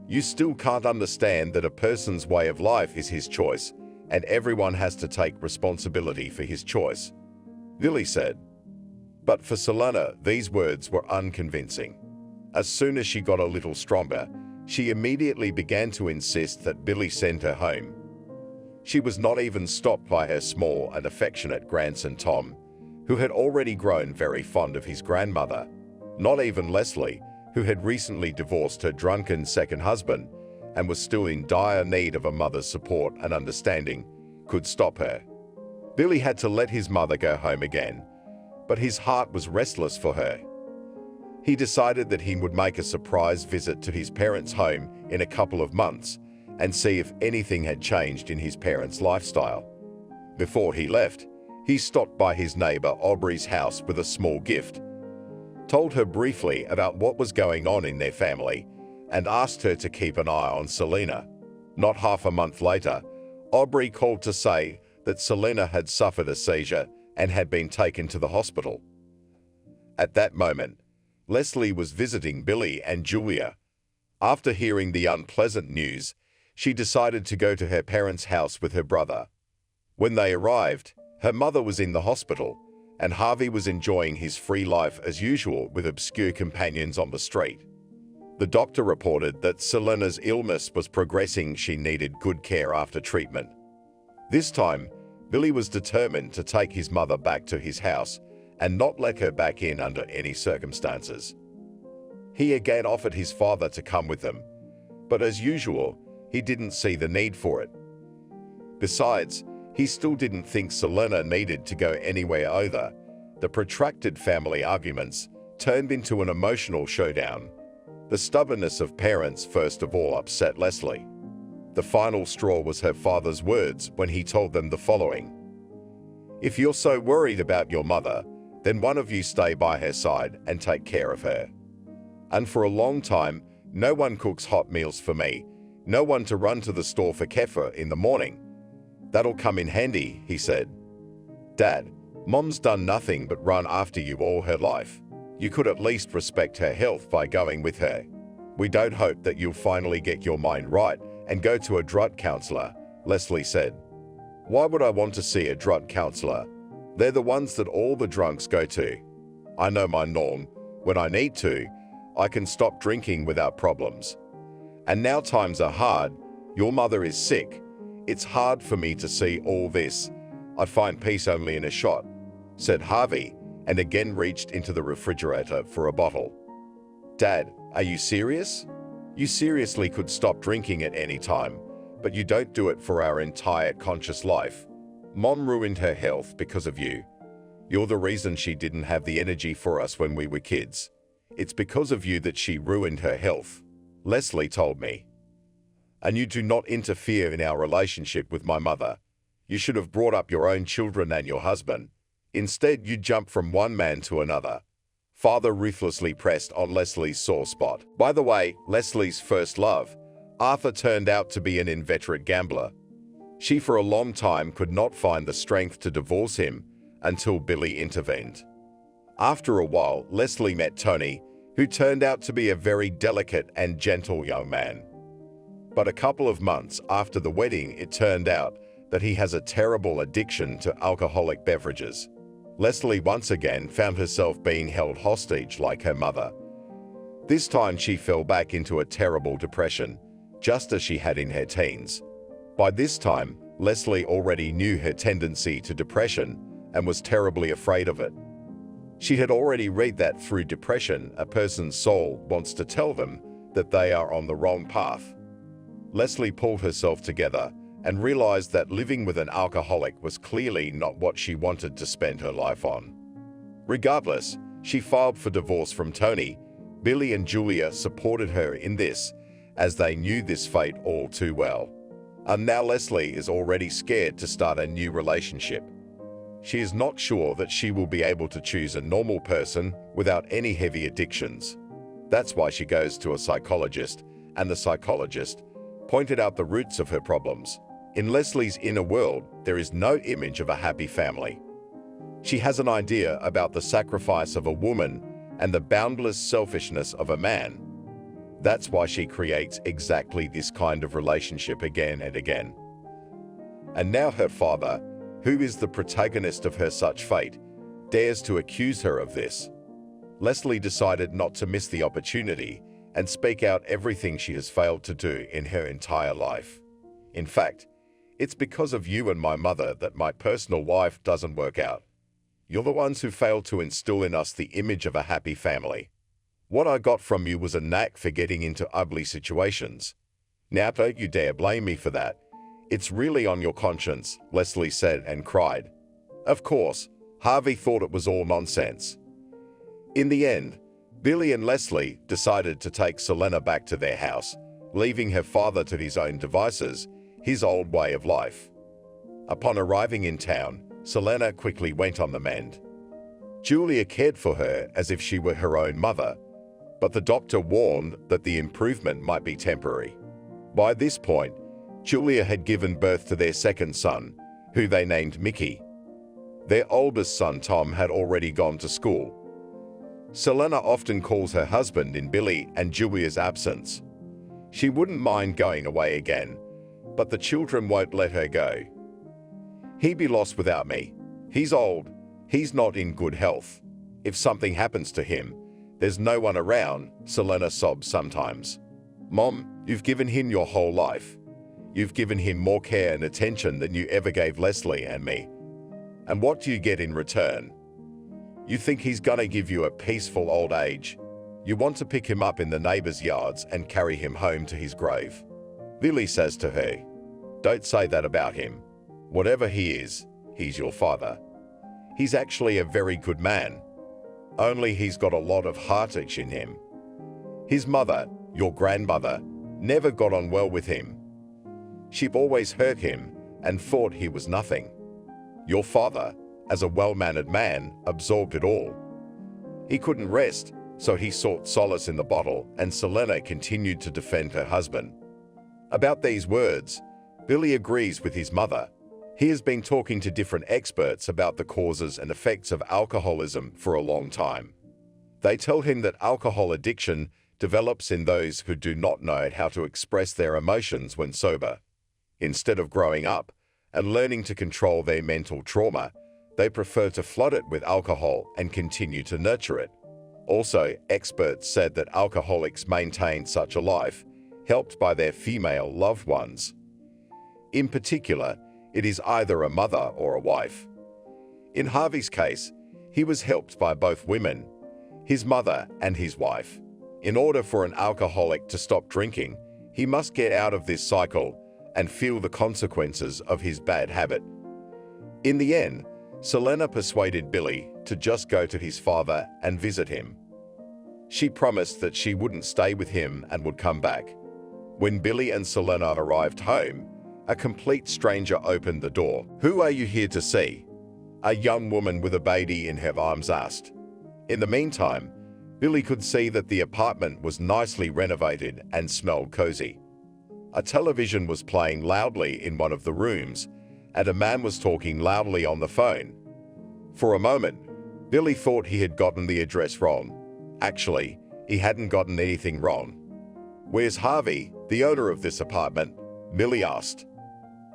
You still can't understand that a person's way of life is his choice, and everyone has to take responsibility for his choice, Billy said. But for Selena, these words were unconvincing. As soon as she got a little stronger, she immediately began to insist that Billy send her home. She was not even stopped by her small and affectionate grandson Tom, who had already grown very fond of his grandmother. Not even Leslie, who had recently divorced her drunken second husband and was still in dire need of a mother's support and understanding, could stop her. Billy had to let his mother go home again, but his heart was restless for her. He decided that he would make a surprise visit to his parents' home in a couple of months and see if anything had changed in his parents' lifestyle. Before he left, he stopped by his neighbor Aubrey's house with a small gift, told her briefly about what was going on in their family, and asked her to keep an eye on Selena. Not half a month later, Aubrey called to say that Selena had suffered a seizure and had been taken to the hospital. At that moment, Leslie was visiting Billy and Julia. After hearing the unpleasant news, she decided to go to her parents' house with her brother. When they arrived, her mother was in the hospital, and Harvey was enjoying his free life as usual with obscure companions on the street. The doctor reported that Selena's illness was progressing. She needed good care after treatment. This time, Billy was determined to take his mother back to his house and not let her back in under any circumstances. He again offered his father to come with them, but as usual, he didn't see the need for it. Besides, he still didn't think Selena needed to go anywhere either. The protracted family arguments turned into an emotional showdown. The stubbornness of parents first of all upset Leslie. The final straw was her father's words when he told them the following: "If you're so worried about your mother, then one of you stay by her side and take care of her. And for a long time, no one cooks hot meals for me, no one to run to the store for kefir in the morning. That'll come in handy," he said. "Dad, Mom's done nothing but run after you all her life. You could at least respect her health by going with her. We don't hope that you'll finally get your mind right and go to a drug counselor," Leslie said. "Why would I want to see a drug counselor? They're the ones that all the drunks go to. I know my norm. When I need to, I can stop drinking without problems. And now times are hard. Your mother is sick. It's hard for me to see all this. I'd find peace only in a shot," said Harvey, and again reached into the refrigerator for a bottle. "Dad, are you serious? You seriously could stop drinking at any time, but you don't do it for our entire conscious life. Mom ruined her health because of you. You're the reason she didn't have the energy for us when we were kids. It's because of you that she ruined her health," Leslie told me. "And you do not interfere in our relationship with my mother. You should have brought up your own children and your husband. Instead, you jump from one man to another." Father ruthlessly pressed on Leslie's sore spot. By the way, Leslie's first love, Arthur, turned out to be an inveterate gambler. She for a long time could not find the strength to divorce him until Billy intervened. After a while, Leslie met Tony, who turned out to be a very delicate and gentle young man. But a couple of months after the wedding, it turned out that he has a terrible addiction to alcoholic beverages. Leslie once again found herself being held hostage like her mother. This time she fell back into a terrible depression, just as she had in her teens. By this time, Leslie already knew her tendency to depression and was terribly afraid of it. She had already read that through depression, a person's soul wants to tell them that they are on the wrong path. Leslie pulled herself together and realized that living with an alcoholic was clearly not what she wanted to spend her life on. Regardless, she filed for divorce from Tony. Billy and Julia supported her in this, as they knew this fate all too well. And now Leslie is already scared to start a new relationship. She is not sure that she will be able to choose a normal person without any heavy addictions. That's why she goes to a psychologist, and the psychologist pointed out the roots of her problems. In Leslie's inner world, there is no image of a happy family. She has an idea about the sacrifice of a woman and the boundless selfishness of a man. That's why she creates exactly this kind of relationship again and again. And now her father, who is the protagonist of her such fate, dares to accuse her of this. Leslie decided not to miss the opportunity and speak out everything she has failed to do in her entire life. In fact, it's because of you and my mother that my personal life doesn't work out. You're the ones who failed to instill in us the image of a happy family. What I got from you was a knack for getting into ugly situations. Now don't you dare blame me for that. It's really on your conscience, Leslie said and cried. Of course, Harvey thought it was all nonsense. In the end, Billy and Leslie decided to take Selena back to their house, leaving her father to his own devices, his old way of life. Upon arriving in town, Selena quickly went on the mend. Julia cared for her as if she were her own mother, but the doctor warned that the improvement might be temporary. By this point, Julia had given birth to their second son, who they named Mickey. Their oldest son, Tom, had already gone to school. Selena often calls her husband in Billy and Julia's absence. She wouldn't mind going away again, but the children won't let her go. He'd be lost without me. He's old. He's not in good health. If something happens to him, there's no one around, Selena sobs sometimes. Mom, you've given him your whole life. You've given him more care and attention than you ever gave Leslie and me. And what do you get in return? You think he's gonna give you a peaceful old age. You want to pick him up in the neighbors' yards and carry him home to his grave. Billy says to her, "Don't say that about him. Whatever he is, he's your father. He's actually a very good man. Only he's got a lot of heartache in him. His mother, your grandmother, never got on well with him. She'd always hurt him and thought he was nothing. Your father, as a well-mannered man, absorbed it all. He couldn't rest, so he sought solace in the bottle, and Selena continued to defend her husband. About these words, Billy agrees with his mother. He has been talking to different experts about the causes and effects of alcoholism for a long time. They tell him that alcohol addiction develops in those who do not know how to express their emotions when sober. Instead of growing up and learning to control their mental trauma, they prefer to flood it with alcohol and continue to nurture it. Also, experts said that alcoholics maintain such a life, helped by their female loved ones. In particular, it is either a mother or a wife. In Harvey's case, he was helped by both women, his mother and his wife. In order for an alcoholic to stop drinking, he must get out of this cycle and feel the consequences of his bad habit. In the end, Selena persuaded Billy to just go to his father and visit him. She promised that she wouldn't stay with him and would come back. When Billy and Selena arrived home, a complete stranger opened the door. "Who are you here to see?" a young woman with a baby in her arms asked. In the meantime, Billy could see that the apartment was nicely renovated and smelled cozy. A television was playing loudly in one of the rooms, and a man was talking loudly on the phone. For a moment, Billy thought he had gotten the address wrong. Actually, he hadn't gotten anything wrong. "Where's Harvey, the owner of this apartment?" Billy asked.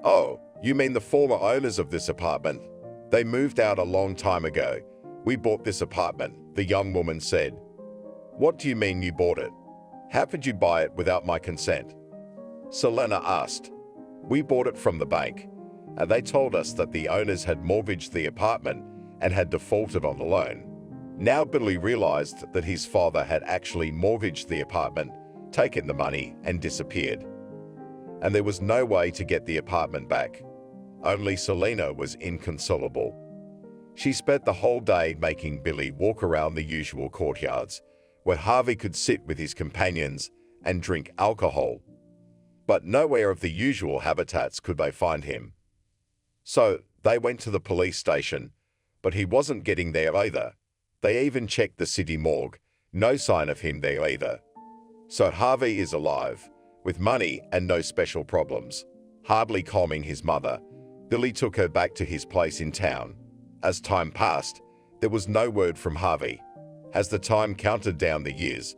"Oh, you mean the former owners of this apartment? They moved out a long time ago. We bought this apartment," the young woman said. "What do you mean you bought it? How could you buy it without my consent?" Selena asked. "We bought it from the bank, and they told us that the owners had mortgaged the apartment and had defaulted on the loan." Now Billy realized that his father had actually mortgaged the apartment, taken the money, and disappeared. and there was no way to get the apartment back. Only Selena was inconsolable. She spent the whole day making Billy walk around the usual courtyards, where Harvey could sit with his companions and drink alcohol. But nowhere of the usual habitats could they find him. So they went to the police station, but he wasn't getting there either. They even checked the city morgue. No sign of him there either. So Harvey is alive, with money and no special problems. Hardly calming his mother, Billy took her back to his place in town. As time passed, there was no word from Harvey. As the time counted down the years,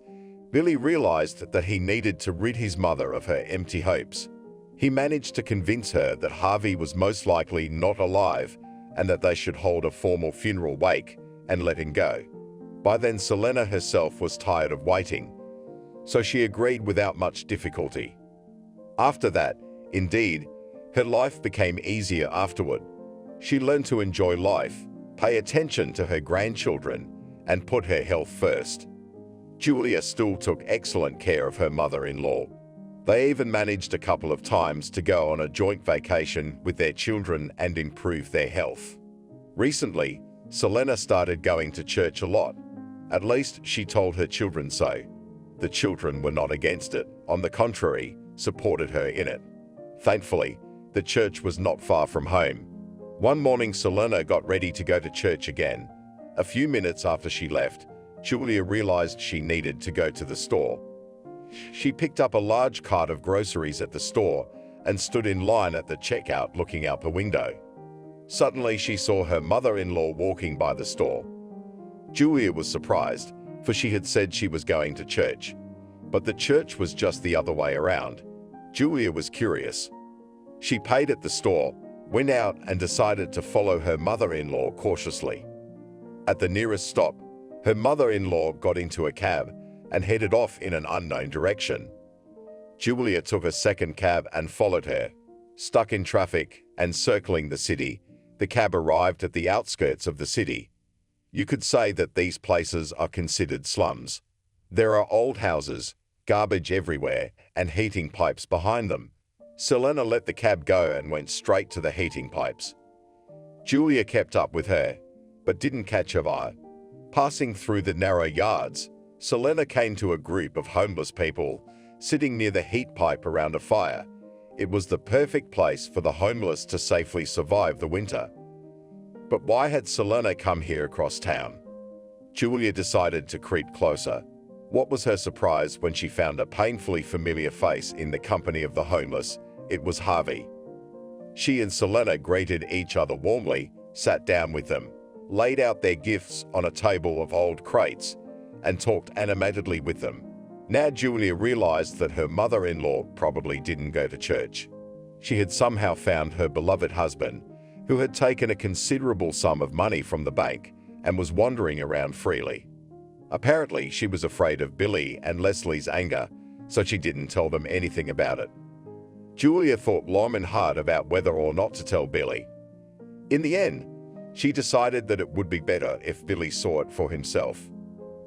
Billy realized that he needed to rid his mother of her empty hopes. He managed to convince her that Harvey was most likely not alive and that they should hold a formal funeral wake and let him go. By then, Selena herself was tired of waiting, so she agreed without much difficulty. After that, indeed, her life became easier afterward. She learned to enjoy life, pay attention to her grandchildren, and put her health first. Julia still took excellent care of her mother-in-law. They even managed a couple of times to go on a joint vacation with their children and improve their health. Recently, Selena started going to church a lot. At least she told her children so. The children were not against it. On the contrary, supported her in it. Thankfully, the church was not far from home. One morning, Selena got ready to go to church again. A few minutes after she left, Julia realized she needed to go to the store. She picked up a large cart of groceries at the store and stood in line at the checkout looking out the window. Suddenly, she saw her mother-in-law walking by the store. Julia was surprised, for she had said she was going to church. But the church was just the other way around. Julia was curious. She paid at the store, went out and decided to follow her mother-in-law cautiously. At the nearest stop, her mother-in-law got into a cab and headed off in an unknown direction. Julia took a second cab and followed her. Stuck in traffic and circling the city, the cab arrived at the outskirts of the city. You could say that these places are considered slums. There are old houses, garbage everywhere, and heating pipes behind them. Selena let the cab go and went straight to the heating pipes. Julia kept up with her, but didn't catch her eye. Passing through the narrow yards, Selena came to a group of homeless people sitting near the heat pipe around a fire. It was the perfect place for the homeless to safely survive the winter. But why had Selena come here across town? Julia decided to creep closer. What was her surprise when she found a painfully familiar face in the company of the homeless? It was Harvey. She and Selena greeted each other warmly, sat down with them, laid out their gifts on a table of old crates, and talked animatedly with them. Now Julia realized that her mother-in-law probably didn't go to church. She had somehow found her beloved husband, who had taken a considerable sum of money from the bank and was wandering around freely. Apparently, she was afraid of Billy and Leslie's anger, so she didn't tell them anything about it. Julia thought long and hard about whether or not to tell Billy. In the end, she decided that it would be better if Billy saw it for himself.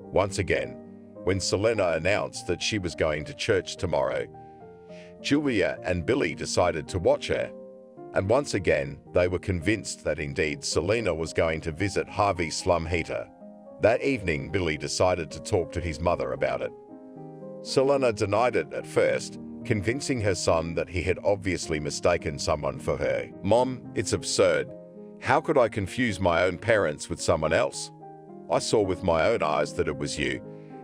Once again, when Selena announced that she was going to church tomorrow, Julia and Billy decided to watch her. And once again, they were convinced that indeed Selena was going to visit Harvey's slum heater. That evening, Billy decided to talk to his mother about it. Selena denied it at first, convincing her son that he had obviously mistaken someone for her. "Mom, it's absurd. How could I confuse my own parents with someone else? I saw with my own eyes that it was you,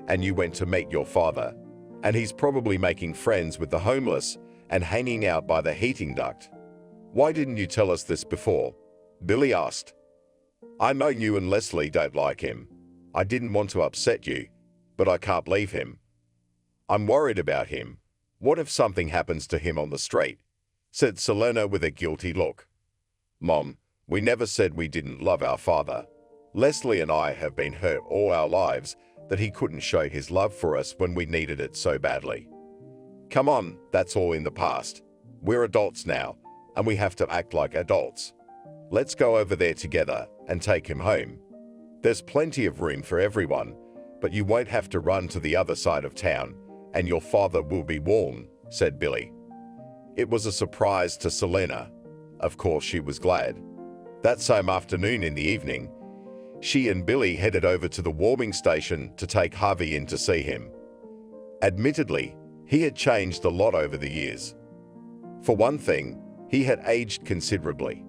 and you went to meet your father. And he's probably making friends with the homeless and hanging out by the heating duct. Why didn't you tell us this before?" Billy asked. "I know you and Leslie don't like him. I didn't want to upset you, but I can't leave him. I'm worried about him. What if something happens to him on the street?" said Selena with a guilty look. "Mom, we never said we didn't love our father. Leslie and I have been hurt all our lives that he couldn't show his love for us when we needed it so badly. Come on, that's all in the past. We're adults now, and we have to act like adults. Let's go over there together and take him home. There's plenty of room for everyone, but you won't have to run to the other side of town, and your father will be warm," said Billy. It was a surprise to Selena. Of course, she was glad. That same afternoon in the evening, she and Billy headed over to the warming station to take Harvey in to see him. Admittedly, he had changed a lot over the years. For one thing, he had aged considerably.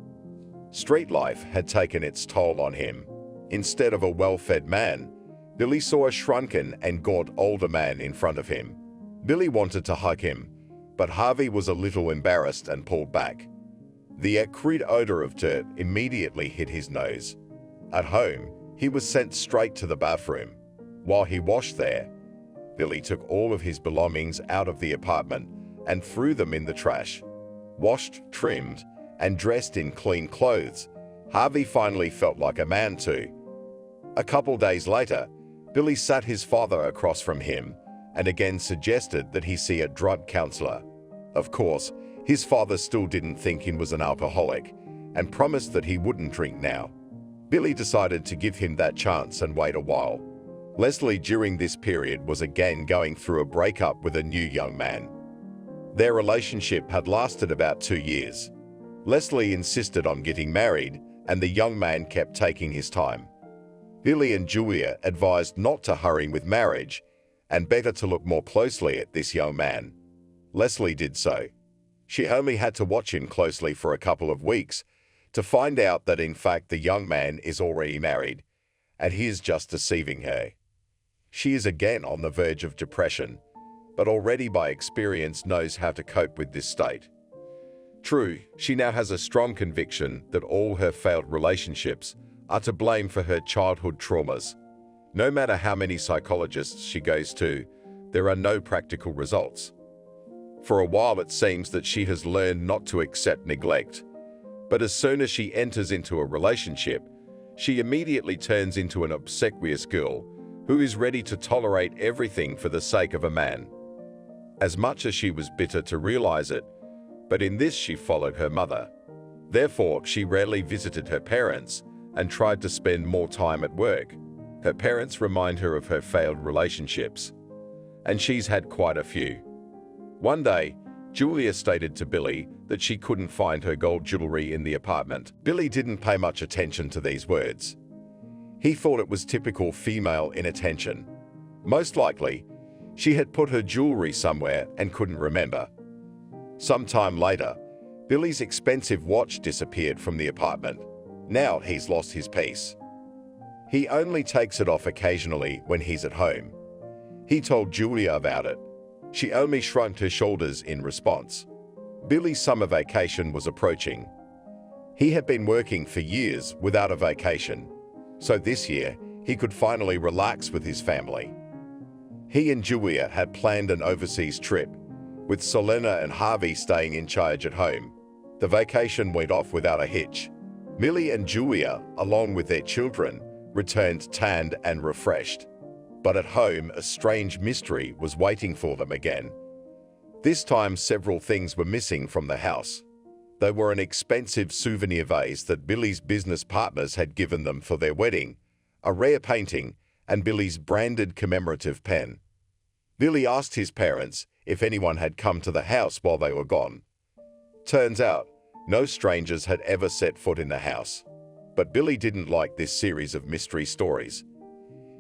Street life had taken its toll on him. Instead of a well-fed man, Billy saw a shrunken and gaunt older man in front of him. Billy wanted to hug him, but Harvey was a little embarrassed and pulled back. The acrid odor of dirt immediately hit his nose. At home, he was sent straight to the bathroom. While he washed there, Billy took all of his belongings out of the apartment and threw them in the trash. Washed, trimmed, and dressed in clean clothes, Harvey finally felt like a man too. A couple days later, Billy sat his father across from him and again suggested that he see a drug counselor. Of course, his father still didn't think he was an alcoholic and promised that he wouldn't drink now. Billy decided to give him that chance and wait a while. Leslie during this period was again going through a breakup with a new young man. Their relationship had lasted about 2 years. Leslie insisted on getting married, and the young man kept taking his time. Billy and Julia advised not to hurry with marriage and better to look more closely at this young man. Leslie did so. She only had to watch him closely for a couple of weeks to find out that in fact the young man is already married and he is just deceiving her. She is again on the verge of depression, but already by experience knows how to cope with this state. True, she now has a strong conviction that all her failed relationships are to blame for her childhood traumas. No matter how many psychologists she goes to, there are no practical results. For a while it seems that she has learned not to accept neglect, but as soon as she enters into a relationship, she immediately turns into an obsequious girl who is ready to tolerate everything for the sake of a man. As much as she was bitter to realize it, but in this she followed her mother. Therefore, she rarely visited her parents and tried to spend more time at work. Her parents remind her of her failed relationships, and she's had quite a few. One day, Julia stated to Billy that she couldn't find her gold jewelry in the apartment. Billy didn't pay much attention to these words. He thought it was typical female inattention. Most likely, she had put her jewelry somewhere and couldn't remember. Sometime later, Billy's expensive watch disappeared from the apartment. Now he's lost his peace. He only takes it off occasionally when he's at home. He told Julia about it. She only shrugged her shoulders in response. Billy's summer vacation was approaching. He had been working for years without a vacation, so this year he could finally relax with his family. He and Julia had planned an overseas trip, with Selena and Harvey staying in charge at home. The vacation went off without a hitch. Billy and Julia, along with their children, returned tanned and refreshed. But at home, a strange mystery was waiting for them again. This time, several things were missing from the house. They were an expensive souvenir vase that Billy's business partners had given them for their wedding, a rare painting, and Billy's branded commemorative pen. Billy asked his parents if anyone had come to the house while they were gone. Turns out, no strangers had ever set foot in the house. But Billy didn't like this series of mystery stories.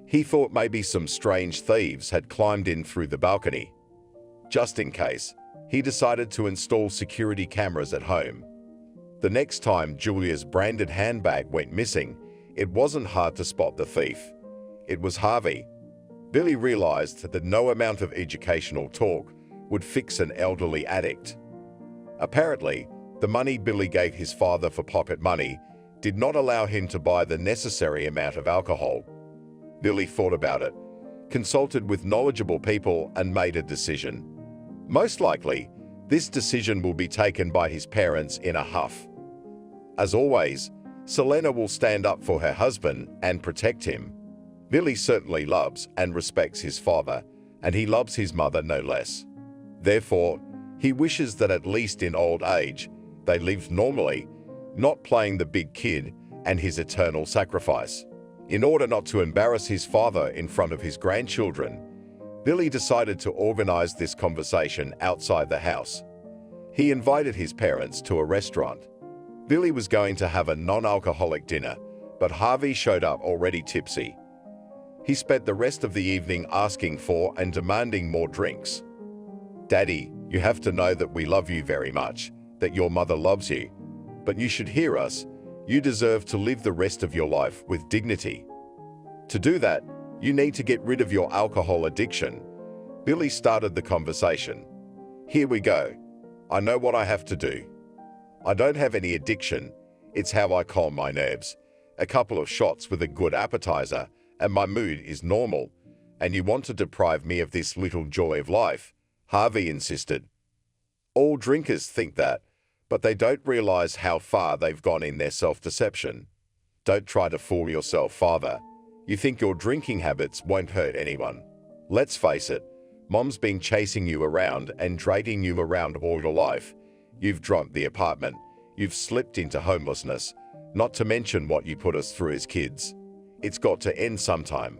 He thought maybe some strange thieves had climbed in through the balcony. Just in case, he decided to install security cameras at home. The next time Julia's branded handbag went missing, it wasn't hard to spot the thief. It was Harvey. Billy realized that no amount of educational talk would fix an elderly addict. Apparently, the money Billy gave his father for pocket money did not allow him to buy the necessary amount of alcohol. Billy thought about it, consulted with knowledgeable people, and made a decision. Most likely, this decision will be taken by his parents in a huff. As always, Selena will stand up for her husband and protect him. Billy certainly loves and respects his father, and he loves his mother no less. Therefore, he wishes that at least in old age, they lived normally, not playing the big kid and his eternal sacrifice. In order not to embarrass his father in front of his grandchildren, Billy decided to organize this conversation outside the house. He invited his parents to a restaurant. Billy was going to have a non-alcoholic dinner, but Harvey showed up already tipsy. He spent the rest of the evening asking for and demanding more drinks. "Daddy, you have to know that we love you very much, that your mother loves you. But you should hear us. You deserve to live the rest of your life with dignity. To do that, you need to get rid of your alcohol addiction." Billy started the conversation. "Here we go. I know what I have to do. I don't have any addiction. It's how I calm my nerves. A couple of shots with a good appetizer, and my mood is normal. And you want to deprive me of this little joy of life?" Harvey insisted. "All drinkers think that, but they don't realize how far they've gone in their self-deception. Don't try to fool yourself, father. You think your drinking habits won't hurt anyone. Let's face it, Mom's been chasing you around and dragging you around all your life. You've drunk the apartment. You've slipped into homelessness, not to mention what you put us through as kids. It's got to end sometime,"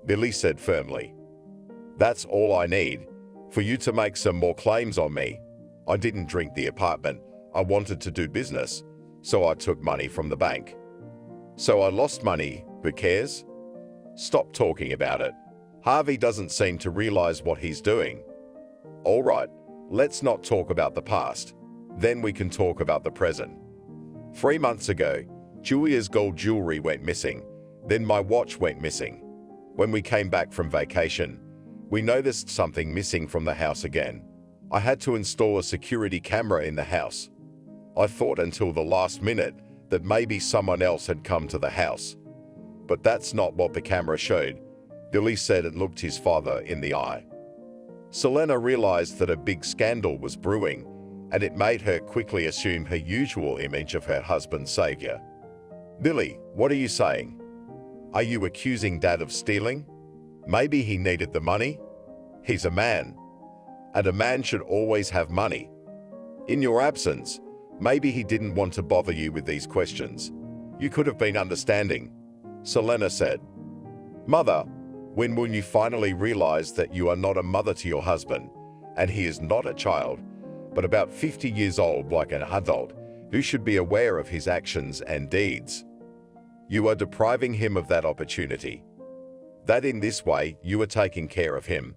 Billy said firmly. "That's all I need, for you to make some more claims on me. I didn't drink the apartment. I wanted to do business, so I took money from the bank. So I lost money. Who cares? Stop talking about it." Harvey doesn't seem to realize what he's doing. "All right, let's not talk about the past. Then we can talk about the present. 3 months ago, Julia's gold jewelry went missing. Then my watch went missing. When we came back from vacation, we noticed something missing from the house again. I had to install a security camera in the house. I thought until the last minute that maybe someone else had come to the house. But that's not what the camera showed," Billy said and looked his father in the eye. Selena realized that a big scandal was brewing, and it made her quickly assume her usual image of her husband's savior. "Billy, what are you saying? Are you accusing Dad of stealing? Maybe he needed the money? He's a man, and a man should always have money. In your absence, maybe he didn't want to bother you with these questions. You could have been understanding," Selena said. "Mother, when will you finally realize that you are not a mother to your husband, and he is not a child, but about 50 years old like an adult who should be aware of his actions and deeds? You are depriving him of that opportunity. That in this way you are taking care of him,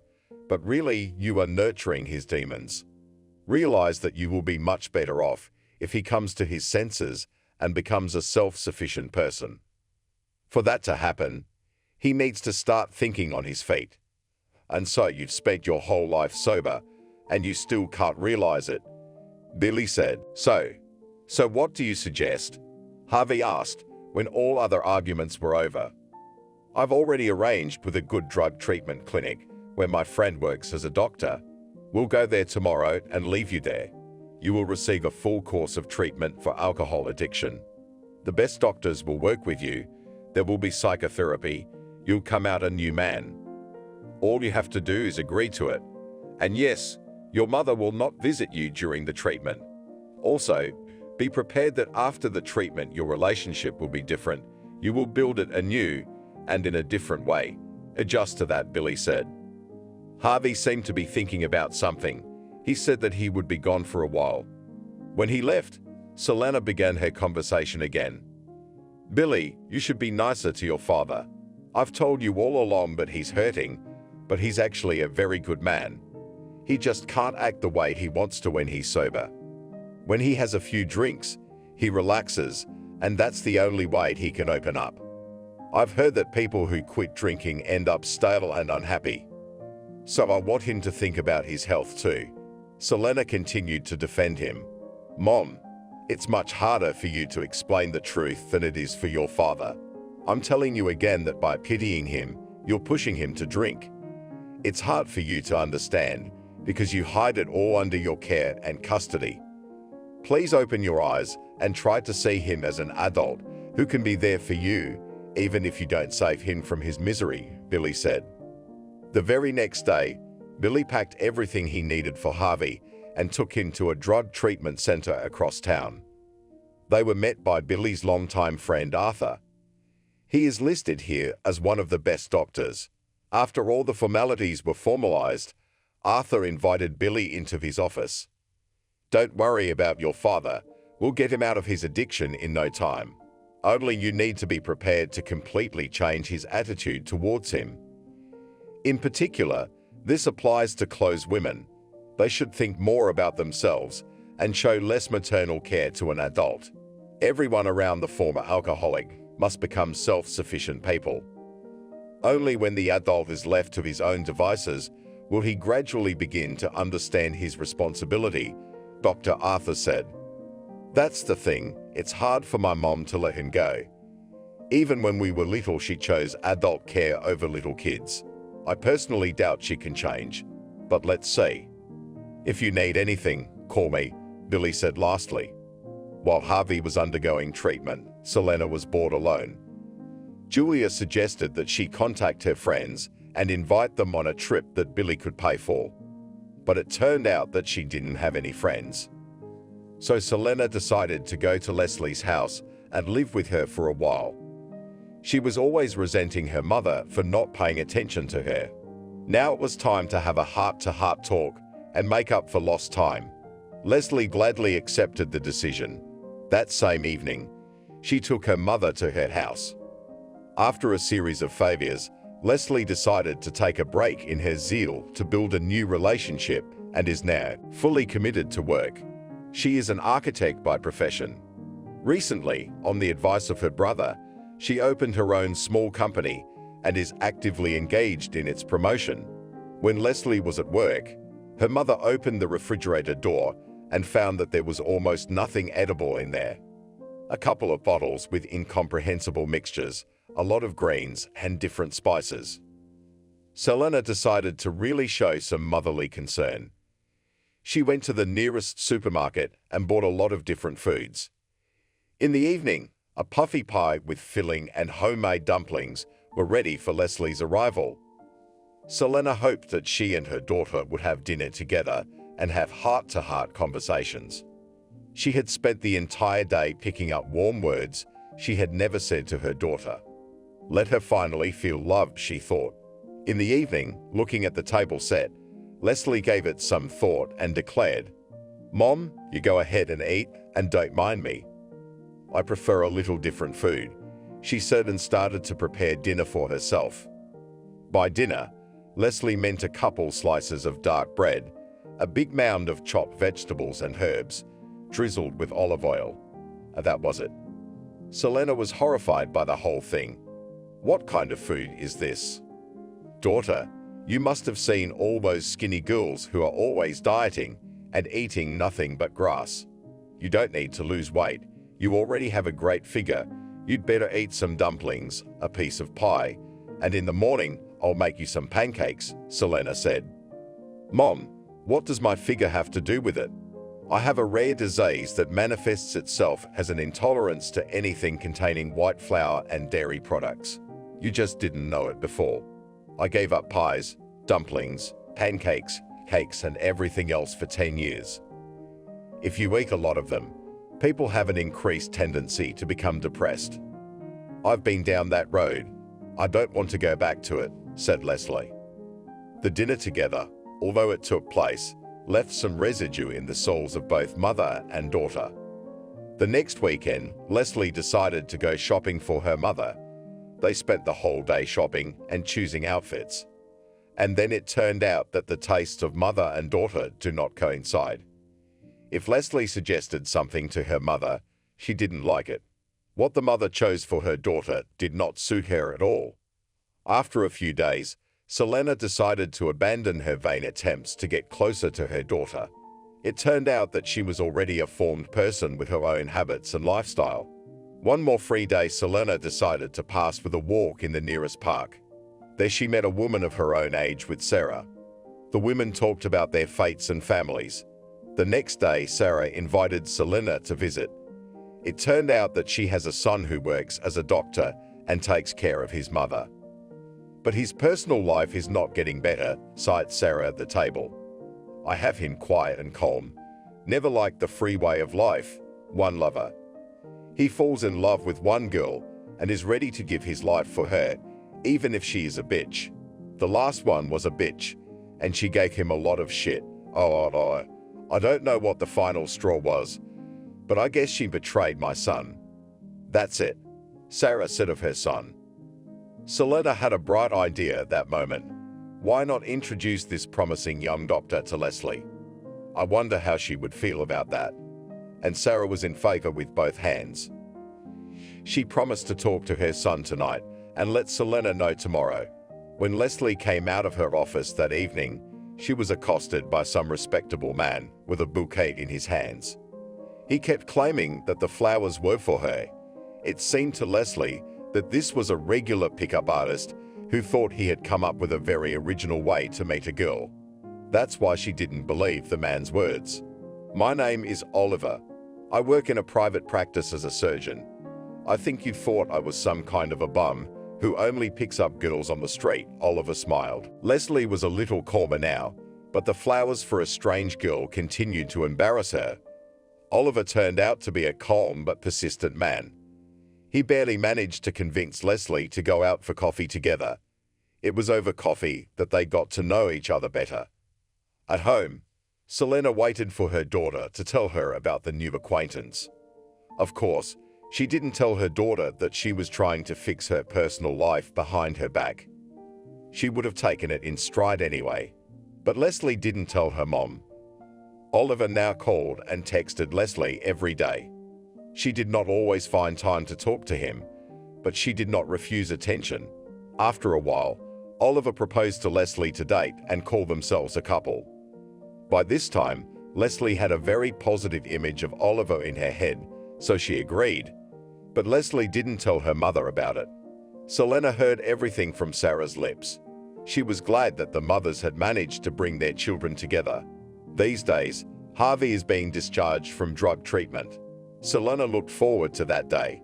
but really you are nurturing his demons. Realize that you will be much better off if he comes to his senses and becomes a self-sufficient person. For that to happen, he needs to start thinking on his feet. And so you've spent your whole life sober, and you still can't realize it," Billy said. So what do you suggest?" Harvey asked when all other arguments were over. "I've already arranged with a good drug treatment clinic where my friend works as a doctor. We'll go there tomorrow and leave you there. You will receive a full course of treatment for alcohol addiction. The best doctors will work with you. There will be psychotherapy. You'll come out a new man. All you have to do is agree to it. And yes, your mother will not visit you during the treatment. Also, be prepared that after the treatment your relationship will be different. You will build it anew and in a different way. Adjust to that," Billy said. Harvey seemed to be thinking about something. He said that he would be gone for a while. When he left, Selena began her conversation again. "Billy, you should be nicer to your father. I've told you all along that he's hurting, but he's actually a very good man. He just can't act the way he wants to when he's sober. When he has a few drinks, he relaxes, and that's the only way he can open up. I've heard that people who quit drinking end up stale and unhappy. So I want him to think about his health too." Selena continued to defend him. "Mom, it's much harder for you to explain the truth than it is for your father. I'm telling you again that by pitying him, you're pushing him to drink. It's hard for you to understand because you hide it all under your care and custody. Please open your eyes and try to see him as an adult who can be there for you, even if you don't save him from his misery," Billy said. The very next day, Billy packed everything he needed for Harvey and took him to a drug treatment center across town. They were met by Billy's longtime friend Arthur. He is listed here as one of the best doctors. After all the formalities were formalized, Arthur invited Billy into his office. Don't worry about your father. We'll get him out of his addiction in no time. Only you need to be prepared to completely change his attitude towards him. In particular, this applies to closed women. They should think more about themselves and show less maternal care to an adult. Everyone around the former alcoholic must become self-sufficient people. Only when the adult is left to his own devices will he gradually begin to understand his responsibility, Dr. Arthur said. That's the thing, it's hard for my mom to let him go. Even when we were little, she chose adult care over little kids. I personally doubt she can change, but let's see. If you need anything, call me, Billy said lastly. While Harvey was undergoing treatment, Selena was bored alone. Julia suggested that she contact her friends and invite them on a trip that Billy could pay for. But it turned out that she didn't have any friends. So Selena decided to go to Leslie's house and live with her for a while. She was always resenting her mother for not paying attention to her. Now it was time to have a heart-to-heart talk and make up for lost time. Leslie gladly accepted the decision. That same evening, she took her mother to her house. After a series of failures, Leslie decided to take a break in her zeal to build a new relationship and is now fully committed to work. She is an architect by profession. Recently, on the advice of her brother, she opened her own small company and is actively engaged in its promotion. When Leslie was at work, her mother opened the refrigerator door and found that there was almost nothing edible in there. A couple of bottles with incomprehensible mixtures, a lot of greens, and different spices. Selena decided to really show some motherly concern. She went to the nearest supermarket and bought a lot of different foods. In the evening, a puffy pie with filling and homemade dumplings were ready for Leslie's arrival. Selena hoped that she and her daughter would have dinner together and have heart-to-heart conversations. She had spent the entire day picking up warm words she had never said to her daughter. Let her finally feel loved, she thought. In the evening, looking at the table set, Leslie gave it some thought and declared, "Mom, you go ahead and eat and don't mind me. I prefer a little different food," she said, and started to prepare dinner for herself. By dinner, Leslie meant a couple slices of dark bread, a big mound of chopped vegetables and herbs, drizzled with olive oil. That was it. Selena was horrified by the whole thing. What kind of food is this? Daughter, you must have seen all those skinny girls who are always dieting and eating nothing but grass. You don't need to lose weight. You already have a great figure. You'd better eat some dumplings, a piece of pie, and in the morning I'll make you some pancakes, Selena said. Mom, what does my figure have to do with it? I have a rare disease that manifests itself as an intolerance to anything containing white flour and dairy products. You just didn't know it before. I gave up pies, dumplings, pancakes, cakes, and everything else for 10 years. If you eat a lot of them, people have an increased tendency to become depressed. I've been down that road. I don't want to go back to it, said Leslie. The dinner together, although it took place, left some residue in the souls of both mother and daughter. The next weekend, Leslie decided to go shopping for her mother. They spent the whole day shopping and choosing outfits. And then it turned out that the tastes of mother and daughter do not coincide. If Leslie suggested something to her mother, she didn't like it. What the mother chose for her daughter did not suit her at all. After a few days, Selena decided to abandon her vain attempts to get closer to her daughter. It turned out that she was already a formed person with her own habits and lifestyle. One more free day, Selena decided to pass with a walk in the nearest park. There she met a woman of her own age with Sarah. The women talked about their fates and families. The next day, Sarah invited Selena to visit. It turned out that she has a son who works as a doctor and takes care of his mother. But his personal life is not getting better, sighed Sarah at the table. I have him quiet and calm, never liked the free way of life, one lover. He falls in love with one girl and is ready to give his life for her, even if she is a bitch. The last one was a bitch, and she gave him a lot of shit. Oh, I don't know what the final straw was, but I guess she betrayed my son. That's it, Sarah said of her son. Selena had a bright idea at that moment. Why not introduce this promising young doctor to Leslie? I wonder how she would feel about that. And Sarah was in favor with both hands. She promised to talk to her son tonight and let Selena know tomorrow. When Leslie came out of her office that evening, she was accosted by some respectable man with a bouquet in his hands. He kept claiming that the flowers were for her. It seemed to Leslie that this was a regular pickup artist who thought he had come up with a very original way to meet a girl. That's why she didn't believe the man's words. My name is Oliver. I work in a private practice as a surgeon. I think you thought I was some kind of a bum who only picks up girls on the street, Oliver smiled. Leslie was a little calmer now, but the flowers for a strange girl continued to embarrass her. Oliver turned out to be a calm but persistent man. He barely managed to convince Leslie to go out for coffee together. It was over coffee that they got to know each other better. At home, Selena waited for her daughter to tell her about the new acquaintance. Of course, she didn't tell her daughter that she was trying to fix her personal life behind her back. She would have taken it in stride anyway. But Leslie didn't tell her mom. Oliver now called and texted Leslie every day. She did not always find time to talk to him, but she did not refuse attention. After a while, Oliver proposed to Leslie to date and call themselves a couple. By this time, Leslie had a very positive image of Oliver in her head, so she agreed. But Leslie didn't tell her mother about it. Selena heard everything from Sarah's lips. She was glad that the mothers had managed to bring their children together. These days, Harvey is being discharged from drug treatment. Selena looked forward to that day.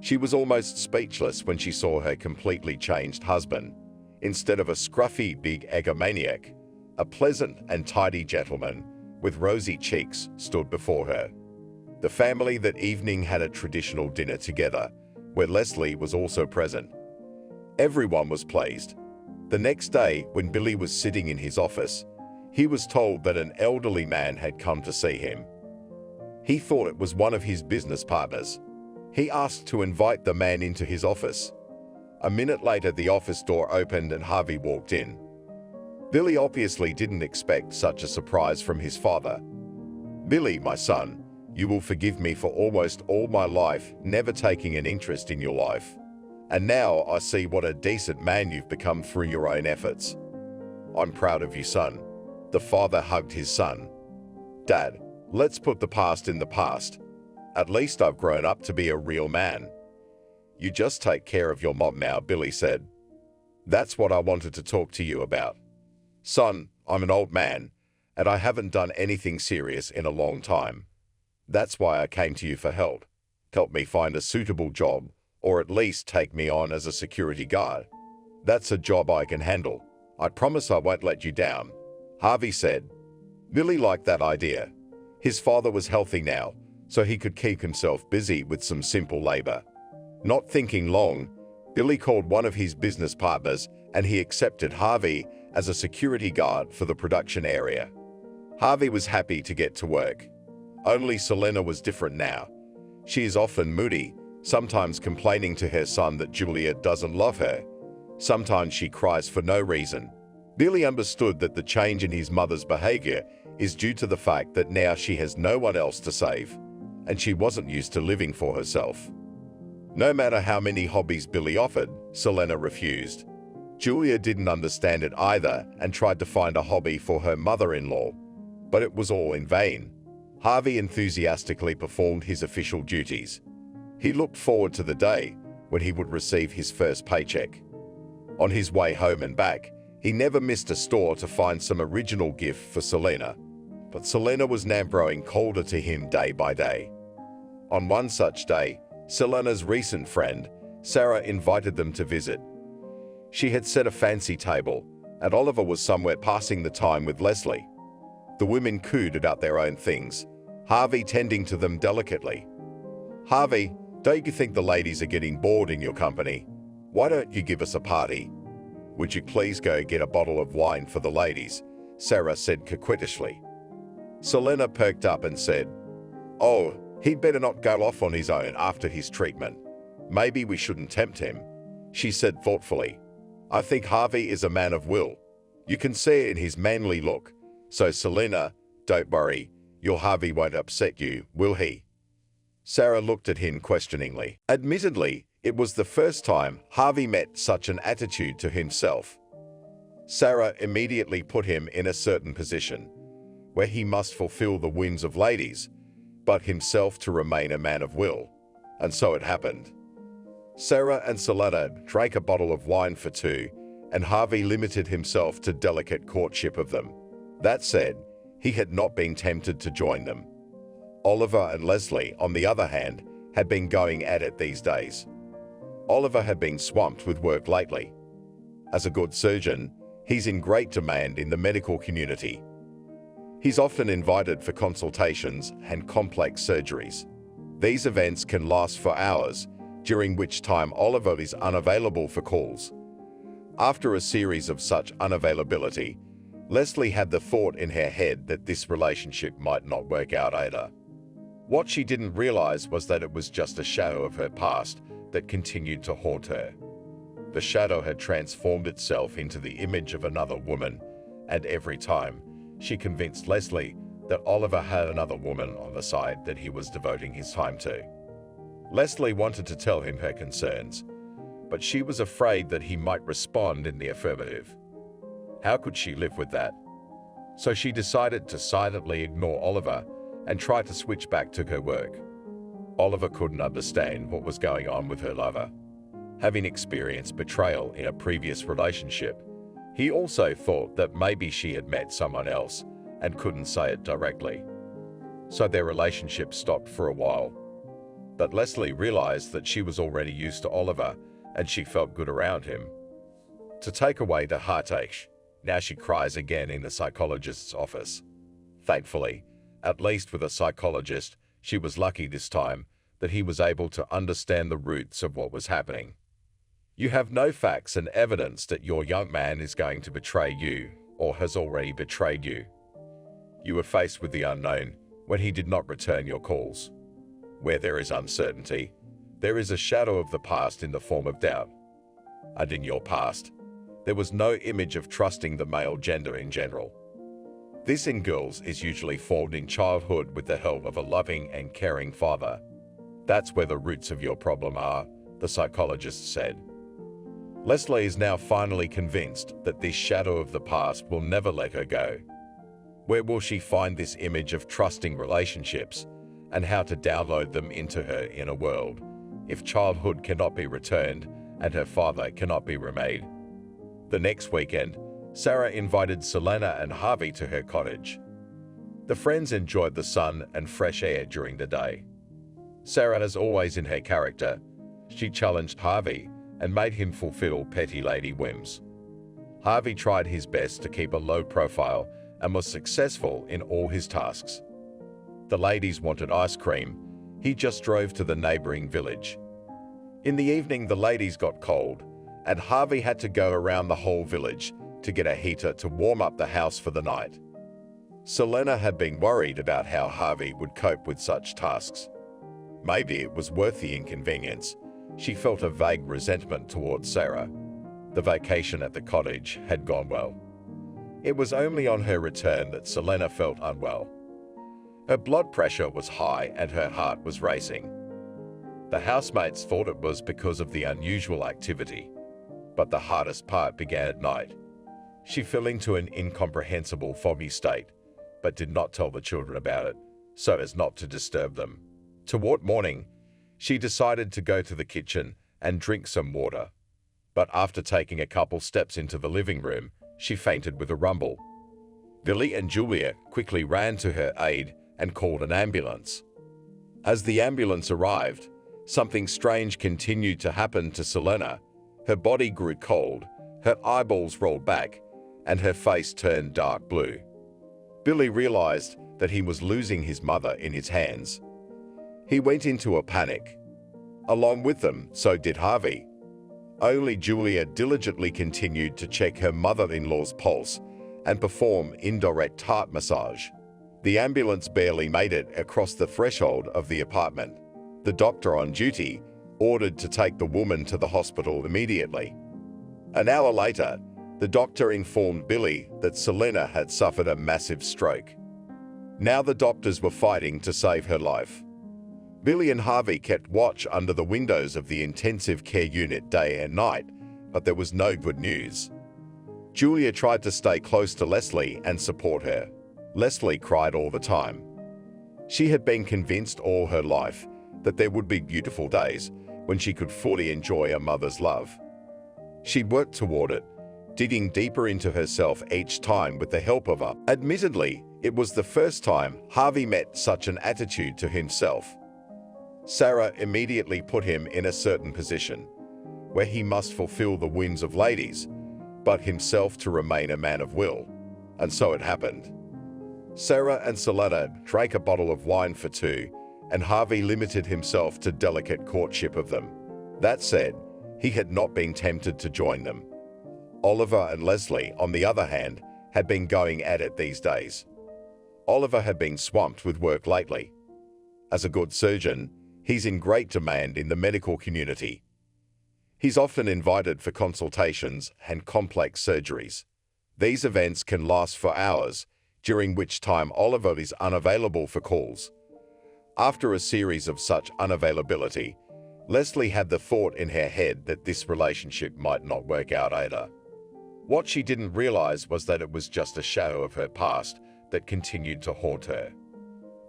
She was almost speechless when she saw her completely changed husband. Instead of a scruffy big egomaniac, a pleasant and tidy gentleman with rosy cheeks stood before her. The family that evening had a traditional dinner together, where Leslie was also present. Everyone was pleased. The next day, when Billy was sitting in his office, he was told that an elderly man had come to see him. He thought it was one of his business partners. He asked to invite the man into his office. A minute later, the office door opened and Harvey walked in. Billy obviously didn't expect such a surprise from his father. "Billy, my son, you will forgive me for almost all my life never taking an interest in your life. And now I see what a decent man you've become through your own efforts. I'm proud of you, son." The father hugged his son. "Dad, let's put the past in the past. At least I've grown up to be a real man." "You just take care of your mom now," Billy said. "That's what I wanted to talk to you about. Son, I'm an old man, and I haven't done anything serious in a long time. That's why I came to you for help. Help me find a suitable job, or at least take me on as a security guard. That's a job I can handle. I promise I won't let you down," Harvey said. Billy liked that idea. His father was healthy now, so he could keep himself busy with some simple labor. Not thinking long, Billy called one of his business partners and he accepted Harvey as a security guard for the production area. Harvey was happy to get to work. Only Selena was different now. She is often moody, sometimes complaining to her son that Julia doesn't love her. Sometimes she cries for no reason. Billy understood that the change in his mother's behavior is due to the fact that now she has no one else to save, and she wasn't used to living for herself. No matter how many hobbies Billy offered, Selena refused. Julia didn't understand it either and tried to find a hobby for her mother-in-law, but it was all in vain. Harvey enthusiastically performed his official duties. He looked forward to the day when he would receive his first paycheck. On his way home and back, he never missed a store to find some original gift for Selena. But Selena was now growing colder to him day by day. On one such day, Selena's recent friend, Sarah, invited them to visit. She had set a fancy table, and Oliver was somewhere passing the time with Leslie. The women cooed about their own things, Harvey tending to them delicately. "Harvey, don't you think the ladies are getting bored in your company? Why don't you give us a party? Would you please go get a bottle of wine for the ladies?" Sarah said coquettishly. Selena perked up and said, "Oh, he'd better not go off on his own after his treatment. Maybe we shouldn't tempt him," she said thoughtfully. "I think Harvey is a man of will. You can see it in his manly look. So Selena, don't worry, your Harvey won't upset you, will he?" Sarah looked at him questioningly. Admittedly, it was the first time Harvey met such an attitude to himself. Sarah immediately put him in a certain position, where he must fulfill the whims of ladies, but himself to remain a man of will. And so it happened. Sarah and Selena drank a bottle of wine for two, and Harvey limited himself to delicate courtship of them. That said, he had not been tempted to join them. Oliver and Leslie, on the other hand, had been going at it these days. Oliver had been swamped with work lately. As a good surgeon, he's in great demand in the medical community. He's often invited for consultations and complex surgeries. These events can last for hours, during which time Oliver is unavailable for calls. After a series of such unavailability, Leslie had the thought in her head that this relationship might not work out either. What she didn't realize was that it was just a shadow of her past that continued to haunt her. The shadow had transformed itself into the image of another woman, and every time, she convinced Leslie that Oliver had another woman on the side that he was devoting his time to. Leslie wanted to tell him her concerns, but she was afraid that he might respond in the affirmative. How could she live with that? So she decided to silently ignore Oliver and try to switch back to her work. Oliver couldn't understand what was going on with her lover. Having experienced betrayal in a previous relationship, he also thought that maybe she had met someone else and couldn't say it directly. So their relationship stopped for a while. But Leslie realized that she was already used to Oliver and she felt good around him. To take away the heartache, now she cries again in the psychologist's office. Thankfully, at least with a psychologist, she was lucky this time that he was able to understand the roots of what was happening. You have no facts and evidence that your young man is going to betray you or has already betrayed you. You were faced with the unknown when he did not return your calls. Where there is uncertainty, there is a shadow of the past in the form of doubt. And in your past, there was no image of trusting the male gender in general. This in girls is usually formed in childhood with the help of a loving and caring father. That's where the roots of your problem are, the psychologist said. Leslie is now finally convinced that this shadow of the past will never let her go. Where will she find this image of trusting relationships and how to download them into her inner world if childhood cannot be returned and her father cannot be remade? The next weekend, Sarah invited Selena and Harvey to her cottage. The friends enjoyed the sun and fresh air during the day. Sarah, as always in her character, she challenged Harvey and made him fulfill petty lady whims. Harvey tried his best to keep a low profile and was successful in all his tasks. The ladies wanted ice cream. He just drove to the neighboring village. In the evening, the ladies got cold, and Harvey had to go around the whole village to get a heater to warm up the house for the night. Selena had been worried about how Harvey would cope with such tasks. Maybe it was worth the inconvenience. She felt a vague resentment towards Sarah. The vacation at the cottage had gone well. It was only on her return that Selena felt unwell. Her blood pressure was high and her heart was racing. The housemates thought it was because of the unusual activity, but the hardest part began at night. She fell into an incomprehensible foggy state, but did not tell the children about it, so as not to disturb them. Toward morning, she decided to go to the kitchen and drink some water. But after taking a couple steps into the living room, she fainted with a rumble. Billy and Julia quickly ran to her aid and called an ambulance. As the ambulance arrived, something strange continued to happen to Selena. Her body grew cold, her eyeballs rolled back, and her face turned dark blue. Billy realized that he was losing his mother in his hands. He went into a panic. Along with them, so did Harvey. Only Julia diligently continued to check her mother-in-law's pulse and perform indirect heart massage. The ambulance barely made it across the threshold of the apartment. The doctor on duty ordered to take the woman to the hospital immediately. An hour later, the doctor informed Billy that Selena had suffered a massive stroke. Now the doctors were fighting to save her life. Billy and Harvey kept watch under the windows of the intensive care unit day and night, but there was no good news. Julia tried to stay close to Leslie and support her. Leslie cried all the time. She had been convinced all her life that there would be beautiful days when she could fully enjoy a mother's love. She'd worked toward it, digging deeper into herself each time with the help of her. Admittedly, it was the first time Harvey met such an attitude to himself. Sarah immediately put him in a certain position, where he must fulfill the whims of ladies, but himself to remain a man of will. And so it happened. Sarah and Selena drank a bottle of wine for two, and Harvey limited himself to delicate courtship of them. That said, he had not been tempted to join them. Oliver and Leslie, on the other hand, had been going at it these days. Oliver had been swamped with work lately. As a good surgeon, he's in great demand in the medical community. He's often invited for consultations and complex surgeries. These events can last for hours, during which time Oliver is unavailable for calls. After a series of such unavailability, Leslie had the thought in her head that this relationship might not work out either. What she didn't realize was that it was just a shadow of her past that continued to haunt her.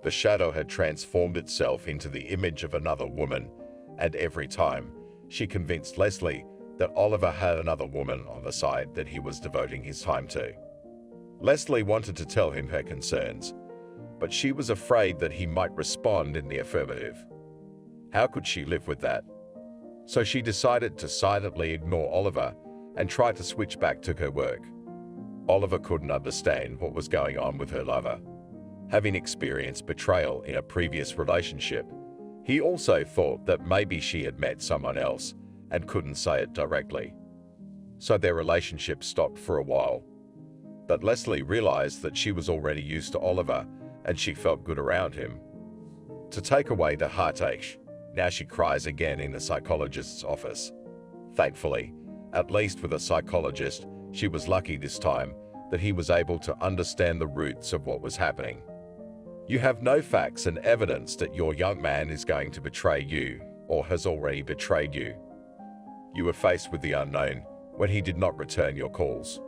The shadow had transformed itself into the image of another woman, and every time, she convinced Leslie that Oliver had another woman on the side that he was devoting his time to. Leslie wanted to tell him her concerns, but she was afraid that he might respond in the affirmative. How could she live with that? So she decided to silently ignore Oliver and try to switch back to her work. Oliver couldn't understand what was going on with her lover. Having experienced betrayal in a previous relationship, he also thought that maybe she had met someone else and couldn't say it directly. So their relationship stopped for a while. But Leslie realized that she was already used to Oliver and she felt good around him. To take away the heartache, now she cries again in the psychologist's office. Thankfully, at least with a psychologist, she was lucky this time that he was able to understand the roots of what was happening. You have no facts and evidence that your young man is going to betray you or has already betrayed you. You were faced with the unknown when he did not return your calls.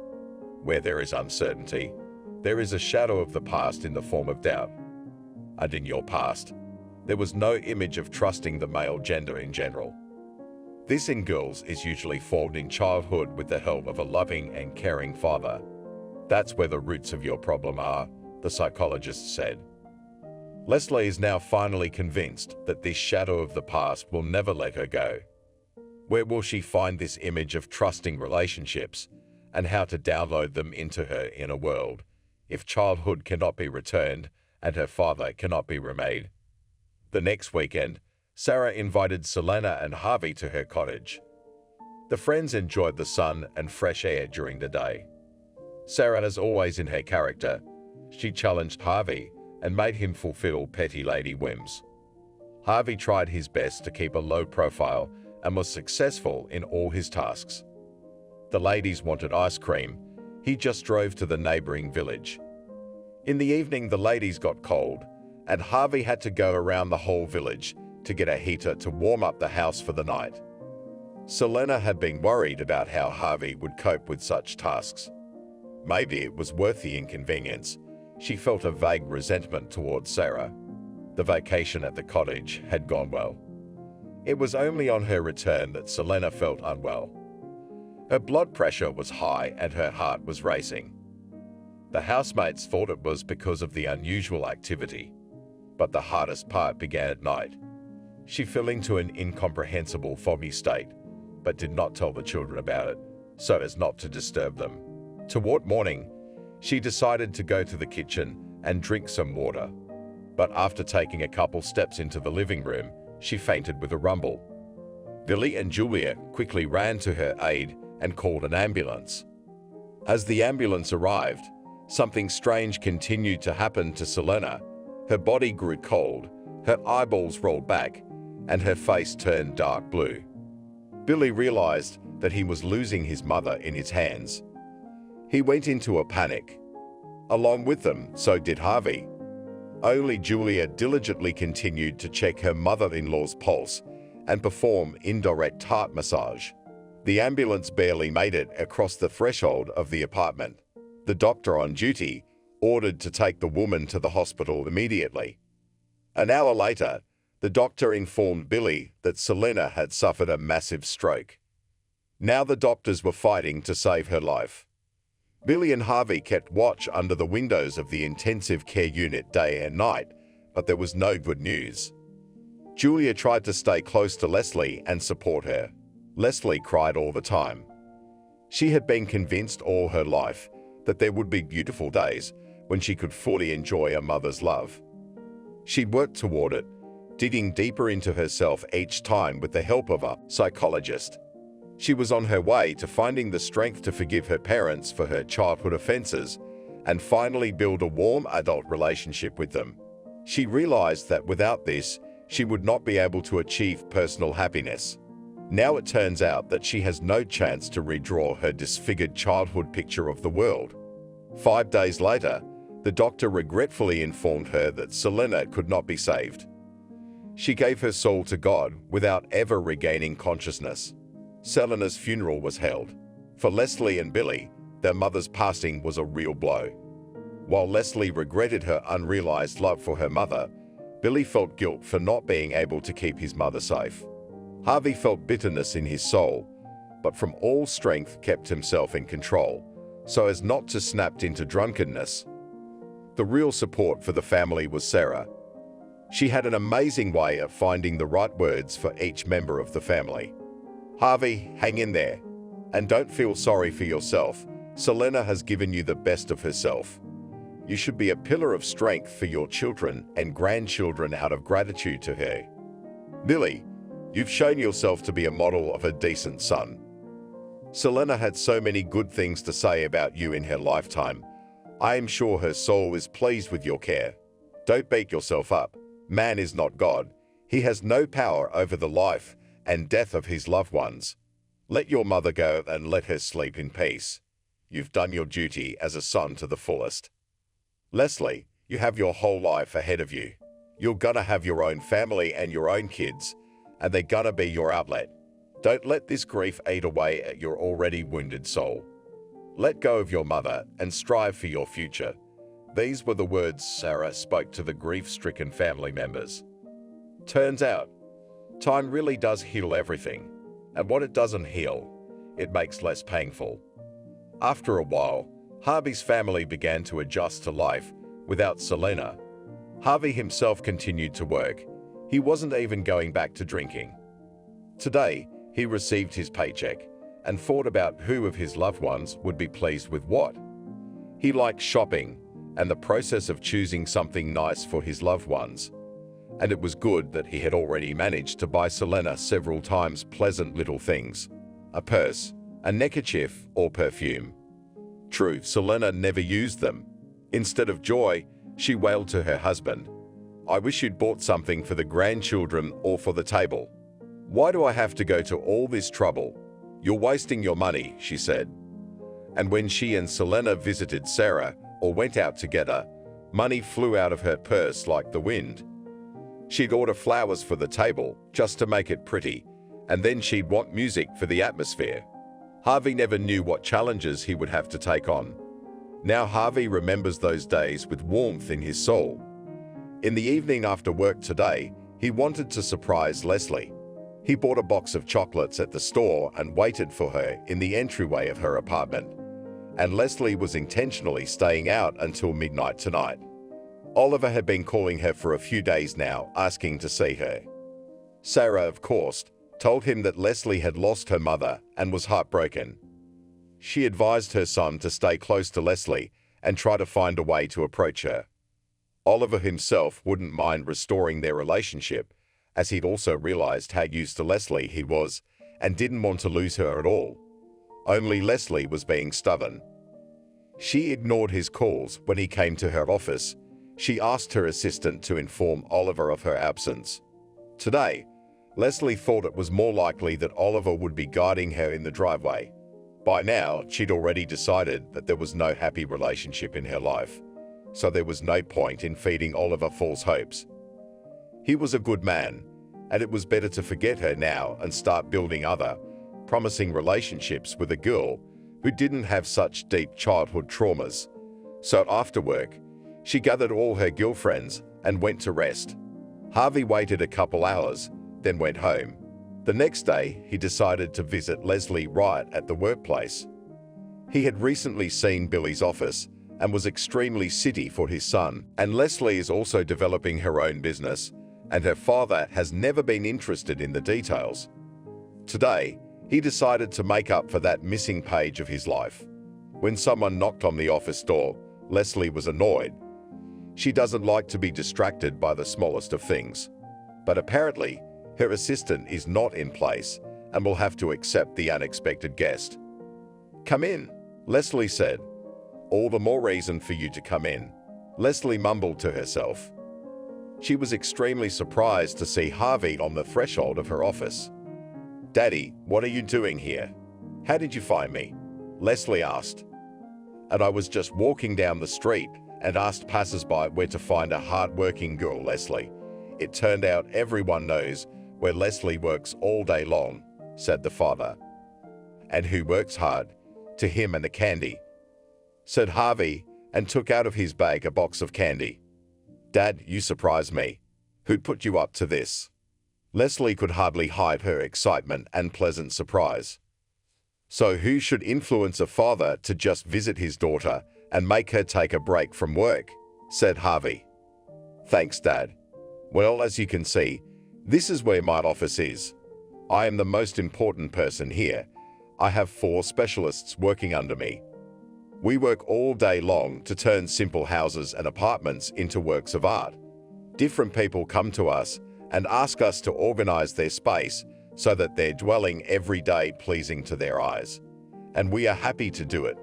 Where there is uncertainty, there is a shadow of the past in the form of doubt. And in your past, there was no image of trusting the male gender in general. This in girls is usually formed in childhood with the help of a loving and caring father. That's where the roots of your problem are, the psychologist said. Leslie is now finally convinced that this shadow of the past will never let her go. Where will she find this image of trusting relationships and how to download them into her inner world if childhood cannot be returned and her father cannot be remade? The next weekend, Sarah invited Selena and Harvey to her cottage. The friends enjoyed the sun and fresh air during the day. Sarah, as always in her character, she challenged Harvey and made him fulfill petty lady whims. Harvey tried his best to keep a low profile and was successful in all his tasks. The ladies wanted ice cream. He just drove to the neighboring village. In the evening, the ladies got cold, and Harvey had to go around the whole village to get a heater to warm up the house for the night. Selena had been worried about how Harvey would cope with such tasks. Maybe it was worth the inconvenience. She felt a vague resentment towards Sarah. The vacation at the cottage had gone well. It was only on her return that Selena felt unwell. Her blood pressure was high and her heart was racing. The housemates thought it was because of the unusual activity, but the hardest part began at night. She fell into an incomprehensible foggy state, but did not tell the children about it, so as not to disturb them. Toward morning, she decided to go to the kitchen and drink some water, but after taking a couple steps into the living room, she fainted with a rumble. Billy and Julia quickly ran to her aid and called an ambulance. As the ambulance arrived, Something strange continued to happen to Selena. Her body grew cold, her eyeballs rolled back, and her face turned dark blue. Billy realized that he was losing his mother in his hands. He went into a panic. Along with them, so did Harvey. Only Julia diligently continued to check her mother-in-law's pulse and perform indirect heart massage. The ambulance barely made it across the threshold of the apartment. The doctor on duty ordered to take the woman to the hospital immediately. An hour later, the doctor informed Billy that Selena had suffered a massive stroke. Now the doctors were fighting to save her life. Billy and Harvey kept watch under the windows of the intensive care unit day and night, but there was no good news. Julia tried to stay close to Leslie and support her. Leslie cried all the time. She had been convinced all her life that there would be beautiful days when she could fully enjoy a mother's love. She'd worked toward it, digging deeper into herself each time with the help of a psychologist. She was on her way to finding the strength to forgive her parents for her childhood offenses and finally build a warm adult relationship with them. She realized that without this, she would not be able to achieve personal happiness. Now it turns out that she has no chance to redraw her disfigured childhood picture of the world. 5 days later, the doctor regretfully informed her that Selena could not be saved. She gave her soul to God without ever regaining consciousness. Selena's funeral was held. For Leslie and Billy, their mother's passing was a real blow. While Leslie regretted her unrealized love for her mother, Billy felt guilt for not being able to keep his mother safe. Harvey felt bitterness in his soul, but from all strength kept himself in control, so as not to snap into drunkenness. The real support for the family was Sarah. She had an amazing way of finding the right words for each member of the family. Harvey, hang in there. And don't feel sorry for yourself. Selena has given you the best of herself. You should be a pillar of strength for your children and grandchildren out of gratitude to her. Billy, you've shown yourself to be a model of a decent son. Selena had so many good things to say about you in her lifetime. I am sure her soul is pleased with your care. Don't beat yourself up. Man is not God. He has no power over the life and death of his loved ones. Let your mother go and let her sleep in peace. You've done your duty as a son to the fullest. Leslie, you have your whole life ahead of you. You're gonna have your own family and your own kids, and they're gonna be your outlet. Don't let this grief eat away at your already wounded soul. Let go of your mother and strive for your future. These were the words Sarah spoke to the grief-stricken family members. Turns out, time really does heal everything, and what it doesn't heal, it makes less painful. After a while, Harvey's family began to adjust to life without Selena. Harvey himself continued to work. He wasn't even going back to drinking. Today, he received his paycheck and thought about who of his loved ones would be pleased with what. He liked shopping and the process of choosing something nice for his loved ones. And it was good that he had already managed to buy Selena several times pleasant little things. A purse, a neckerchief, or perfume. True, Selena never used them. Instead of joy, she wailed to her husband, "I wish you'd bought something for the grandchildren or for the table. Why do I have to go to all this trouble? You're wasting your money," she said. And when she and Selena visited Sarah or went out together, money flew out of her purse like the wind. She'd order flowers for the table just to make it pretty, and then she'd want music for the atmosphere. Harvey never knew what challenges he would have to take on. Now Harvey remembers those days with warmth in his soul. In the evening after work today, he wanted to surprise Leslie. He bought a box of chocolates at the store and waited for her in the entryway of her apartment. And Leslie was intentionally staying out until midnight tonight. Oliver had been calling her for a few days now, asking to see her. Sarah, of course, told him that Leslie had lost her mother and was heartbroken. She advised her son to stay close to Leslie and try to find a way to approach her. Oliver himself wouldn't mind restoring their relationship, as he'd also realized how used to Leslie he was and didn't want to lose her at all. Only Leslie was being stubborn. She ignored his calls when he came to her office. She asked her assistant to inform Oliver of her absence. Today, Leslie thought it was more likely that Oliver would be guiding her in the driveway. By now, she'd already decided that there was no happy relationship in her life, so there was no point in feeding Oliver false hopes. He was a good man, and it was better to forget her now and start building other, promising relationships with a girl who didn't have such deep childhood traumas. So after work, she gathered all her girlfriends and went to rest. Harvey waited a couple hours, then went home. The next day, he decided to visit Leslie right at the workplace. He had recently seen Billy's office and was extremely city for his son, and Leslie is also developing her own business, and her father has never been interested in the details. Today, he decided to make up for that missing page of his life. When someone knocked on the office door, Leslie was annoyed. She doesn't like to be distracted by the smallest of things. But apparently, her assistant is not in place and will have to accept the unexpected guest. "Come in," Leslie said. "All the more reason for you to come in," Leslie mumbled to herself. She was extremely surprised to see Harvey on the threshold of her office. "Daddy, what are you doing here? How did you find me?" Leslie asked. "And I was just walking down the street and asked passers-by where to find a hard-working girl, Leslie. It turned out everyone knows where Leslie works all day long," said the father. "And who works hard? To him and the candy," said Harvey, and took out of his bag a box of candy. "Dad, you surprise me. Who'd put you up to this?" Leslie could hardly hide her excitement and pleasant surprise. "So who should influence a father to just visit his daughter and make her take a break from work?" said Harvey. "Thanks, Dad. Well, as you can see, this is where my office is. I am the most important person here. I have 4 specialists working under me. We work all day long to turn simple houses and apartments into works of art. Different people come to us and ask us to organize their space so that they're dwelling every day pleasing to their eyes. And we are happy to do it,"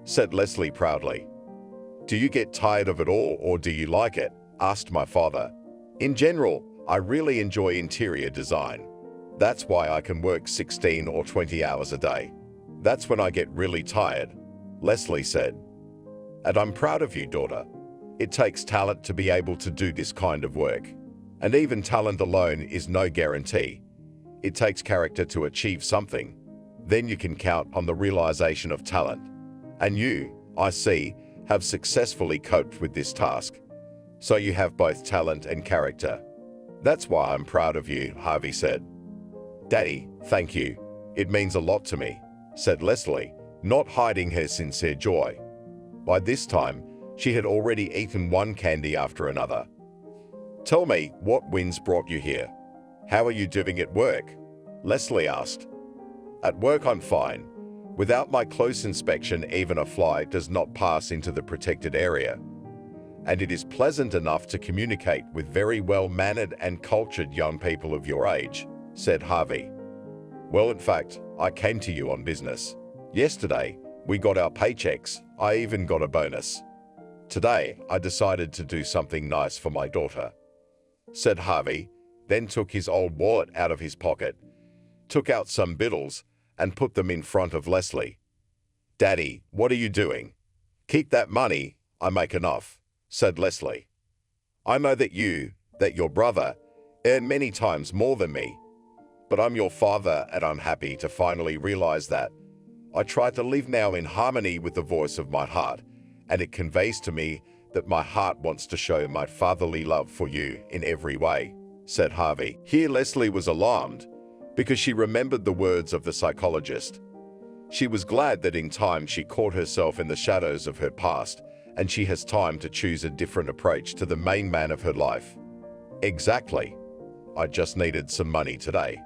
said Leslie proudly. "Do you get tired of it all, or do you like it?" asked my father. "In general, I really enjoy interior design. That's why I can work 16 or 20 hours a day. That's when I get really tired," Leslie said. "And I'm proud of you, daughter. It takes talent to be able to do this kind of work. And even talent alone is no guarantee. It takes character to achieve something. Then you can count on the realization of talent. And you, I see, have successfully coped with this task. So you have both talent and character. That's why I'm proud of you," Harvey said. "Daddy, thank you. It means a lot to me," said Leslie, not hiding her sincere joy. By this time, she had already eaten one candy after another. "Tell me, what winds brought you here? How are you doing at work?" Leslie asked. "At work I'm fine. Without my close inspection, even a fly does not pass into the protected area. And it is pleasant enough to communicate with very well-mannered and cultured young people of your age," said Harvey. "Well, in fact, I came to you on business. Yesterday, we got our paychecks. I even got a bonus. Today, I decided to do something nice for my daughter," said Harvey, then took his old wallet out of his pocket, took out some bills, and put them in front of Leslie. "Daddy, what are you doing? Keep that money. I make enough," said Leslie. "I know that your brother, earn many times more than me. But I'm your father, and I'm happy to finally realize that. I try to live now in harmony with the voice of my heart, and it conveys to me that my heart wants to show my fatherly love for you in every way," said Harvey. Here Leslie was alarmed, because she remembered the words of the psychologist. She was glad that in time she caught herself in the shadows of her past, and she has time to choose a different approach to the main man of her life. "Exactly. I just needed some money today."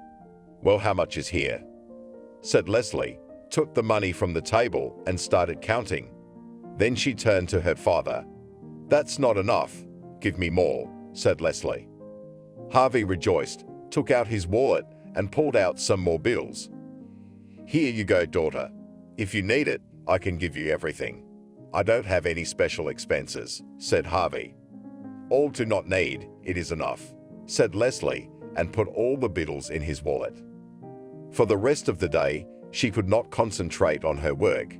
"Well, how much is here?" said Leslie, took the money from the table and started counting. Then she turned to her father. "That's not enough. Give me more," said Leslie. Harvey rejoiced, took out his wallet and pulled out some more bills. "Here you go, daughter. If you need it, I can give you everything." "I don't have any special expenses," said Harvey. "All do not need, it is enough," said Leslie, and put all the bills in his wallet. For the rest of the day, she could not concentrate on her work.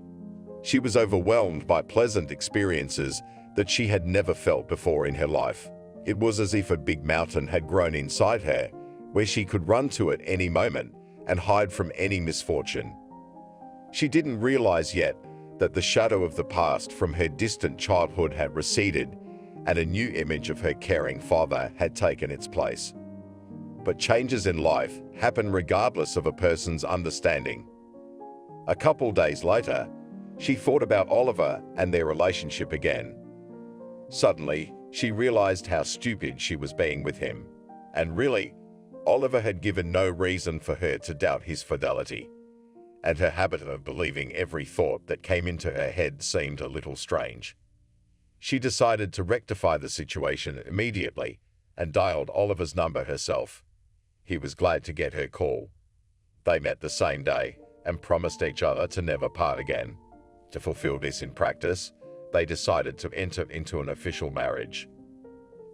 She was overwhelmed by pleasant experiences that she had never felt before in her life. It was as if a big mountain had grown inside her, where she could run to at any moment and hide from any misfortune. She didn't realize yet that the shadow of the past from her distant childhood had receded and a new image of her caring father had taken its place. But changes in life happen regardless of a person's understanding. A couple days later, she thought about Oliver and their relationship again. Suddenly, she realized how stupid she was being with him. And really, Oliver had given no reason for her to doubt his fidelity, and her habit of believing every thought that came into her head seemed a little strange. She decided to rectify the situation immediately and dialed Oliver's number herself. He was glad to get her call. They met the same day and promised each other to never part again. To fulfill this in practice, they decided to enter into an official marriage.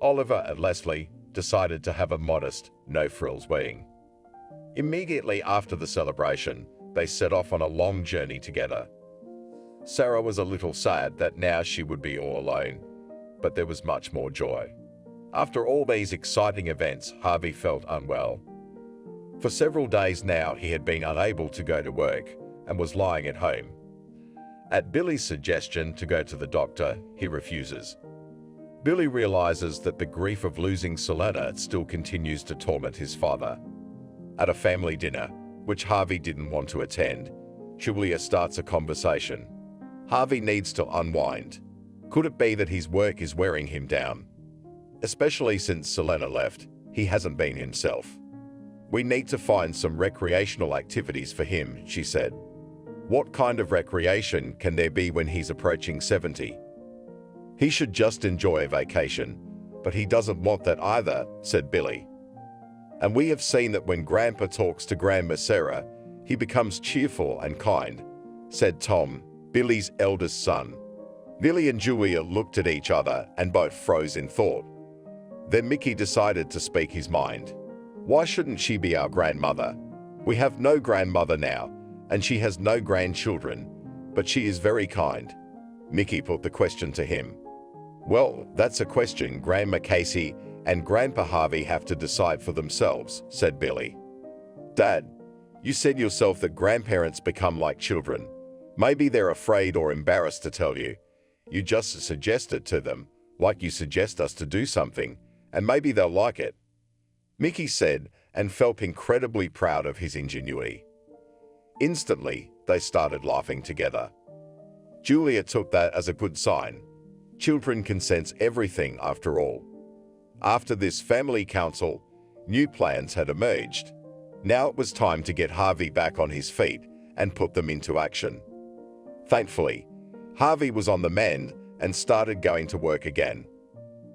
Oliver and Leslie decided to have a modest, no-frills wedding. Immediately after the celebration, they set off on a long journey together. Sarah was a little sad that now she would be all alone, but there was much more joy. After all these exciting events, Harvey felt unwell. For several days now, he had been unable to go to work and was lying at home. At Billy's suggestion to go to the doctor, he refuses. Billy realizes that the grief of losing Selena still continues to torment his father. At a family dinner, which Harvey didn't want to attend, Julia starts a conversation. Harvey needs to unwind. Could it be that his work is wearing him down? Especially since Selena left, he hasn't been himself. "We need to find some recreational activities for him," she said. "What kind of recreation can there be when he's approaching 70? He should just enjoy a vacation, but he doesn't want that either," said Billy. "And we have seen that when Grandpa talks to Grandma Sarah, he becomes cheerful and kind," said Tom, Billy's eldest son. Billy and Julia looked at each other and both froze in thought. Then Mickey decided to speak his mind. "Why shouldn't she be our grandmother? We have no grandmother now, and she has no grandchildren, but she is very kind." Mickey put the question to him. "Well, that's a question Grandma Casey and Grandpa Harvey have to decide for themselves," said Billy. "Dad, you said yourself that grandparents become like children. Maybe they're afraid or embarrassed to tell you. You just suggest it to them, like you suggest us to do something, and maybe they'll like it," Mickey said, and felt incredibly proud of his ingenuity. Instantly, they started laughing together. Julia took that as a good sign. Children can sense everything after all. After this family council, new plans had emerged. Now it was time to get Harvey back on his feet and put them into action. Thankfully, Harvey was on the mend and started going to work again.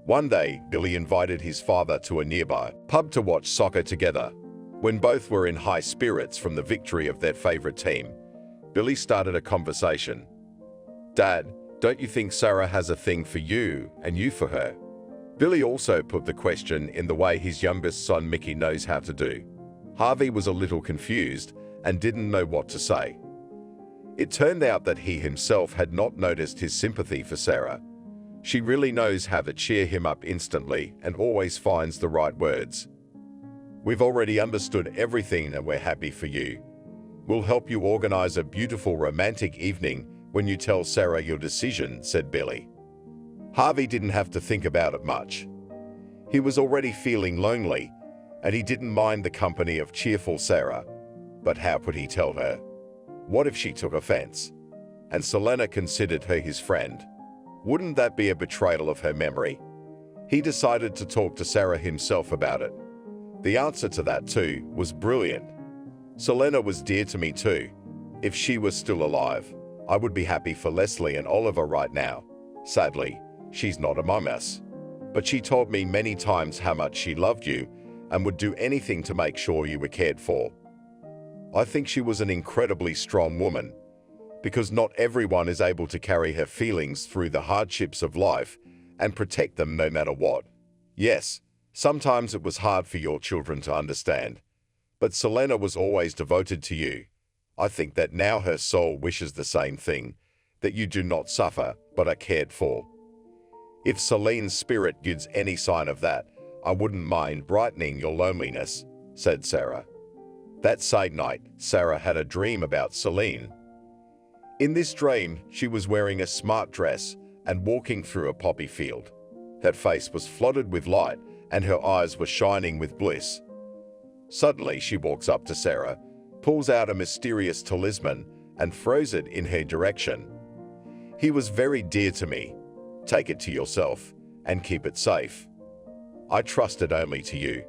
One day, Billy invited his father to a nearby pub to watch soccer together. When both were in high spirits from the victory of their favorite team, Billy started a conversation. "Dad, don't you think Sarah has a thing for you and you for her?" Billy also put the question in the way his youngest son Mickey knows how to do. Harvey was a little confused and didn't know what to say. It turned out that he himself had not noticed his sympathy for Sarah. She really knows how to cheer him up instantly and always finds the right words. "We've already understood everything and we're happy for you. We'll help you organize a beautiful romantic evening when you tell Sarah your decision," said Billy. Harvey didn't have to think about it much. He was already feeling lonely, and he didn't mind the company of cheerful Sarah. But how could he tell her? What if she took offense? And Selena considered her his friend. Wouldn't that be a betrayal of her memory? He decided to talk to Sarah himself about it. The answer to that, too, was brilliant. "Selena was dear to me, too. If she was still alive, I would be happy for Leslie and Oliver right now. Sadly, she's not among us. But she told me many times how much she loved you and would do anything to make sure you were cared for. I think she was an incredibly strong woman. because not everyone is able to carry her feelings through the hardships of life and protect them no matter what. Yes, sometimes it was hard for your children to understand, but Selena was always devoted to you. I think that now her soul wishes the same thing, that you do not suffer but are cared for. If Celine's spirit gives any sign of that, I wouldn't mind brightening your loneliness, said Sarah. That same night, Sarah had a dream about Celine. In this dream, she was wearing a smart dress and walking through a poppy field. Her face was flooded with light and her eyes were shining with bliss. Suddenly, she walks up to Sarah, pulls out a mysterious talisman and throws it in her direction. He was very dear to me. Take it to yourself and keep it safe. I trust it only to you.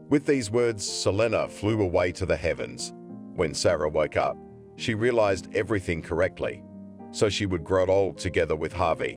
With these words, Selena flew away to the heavens. When Sarah woke up, she realized everything correctly, so she would grow old together with Harvey.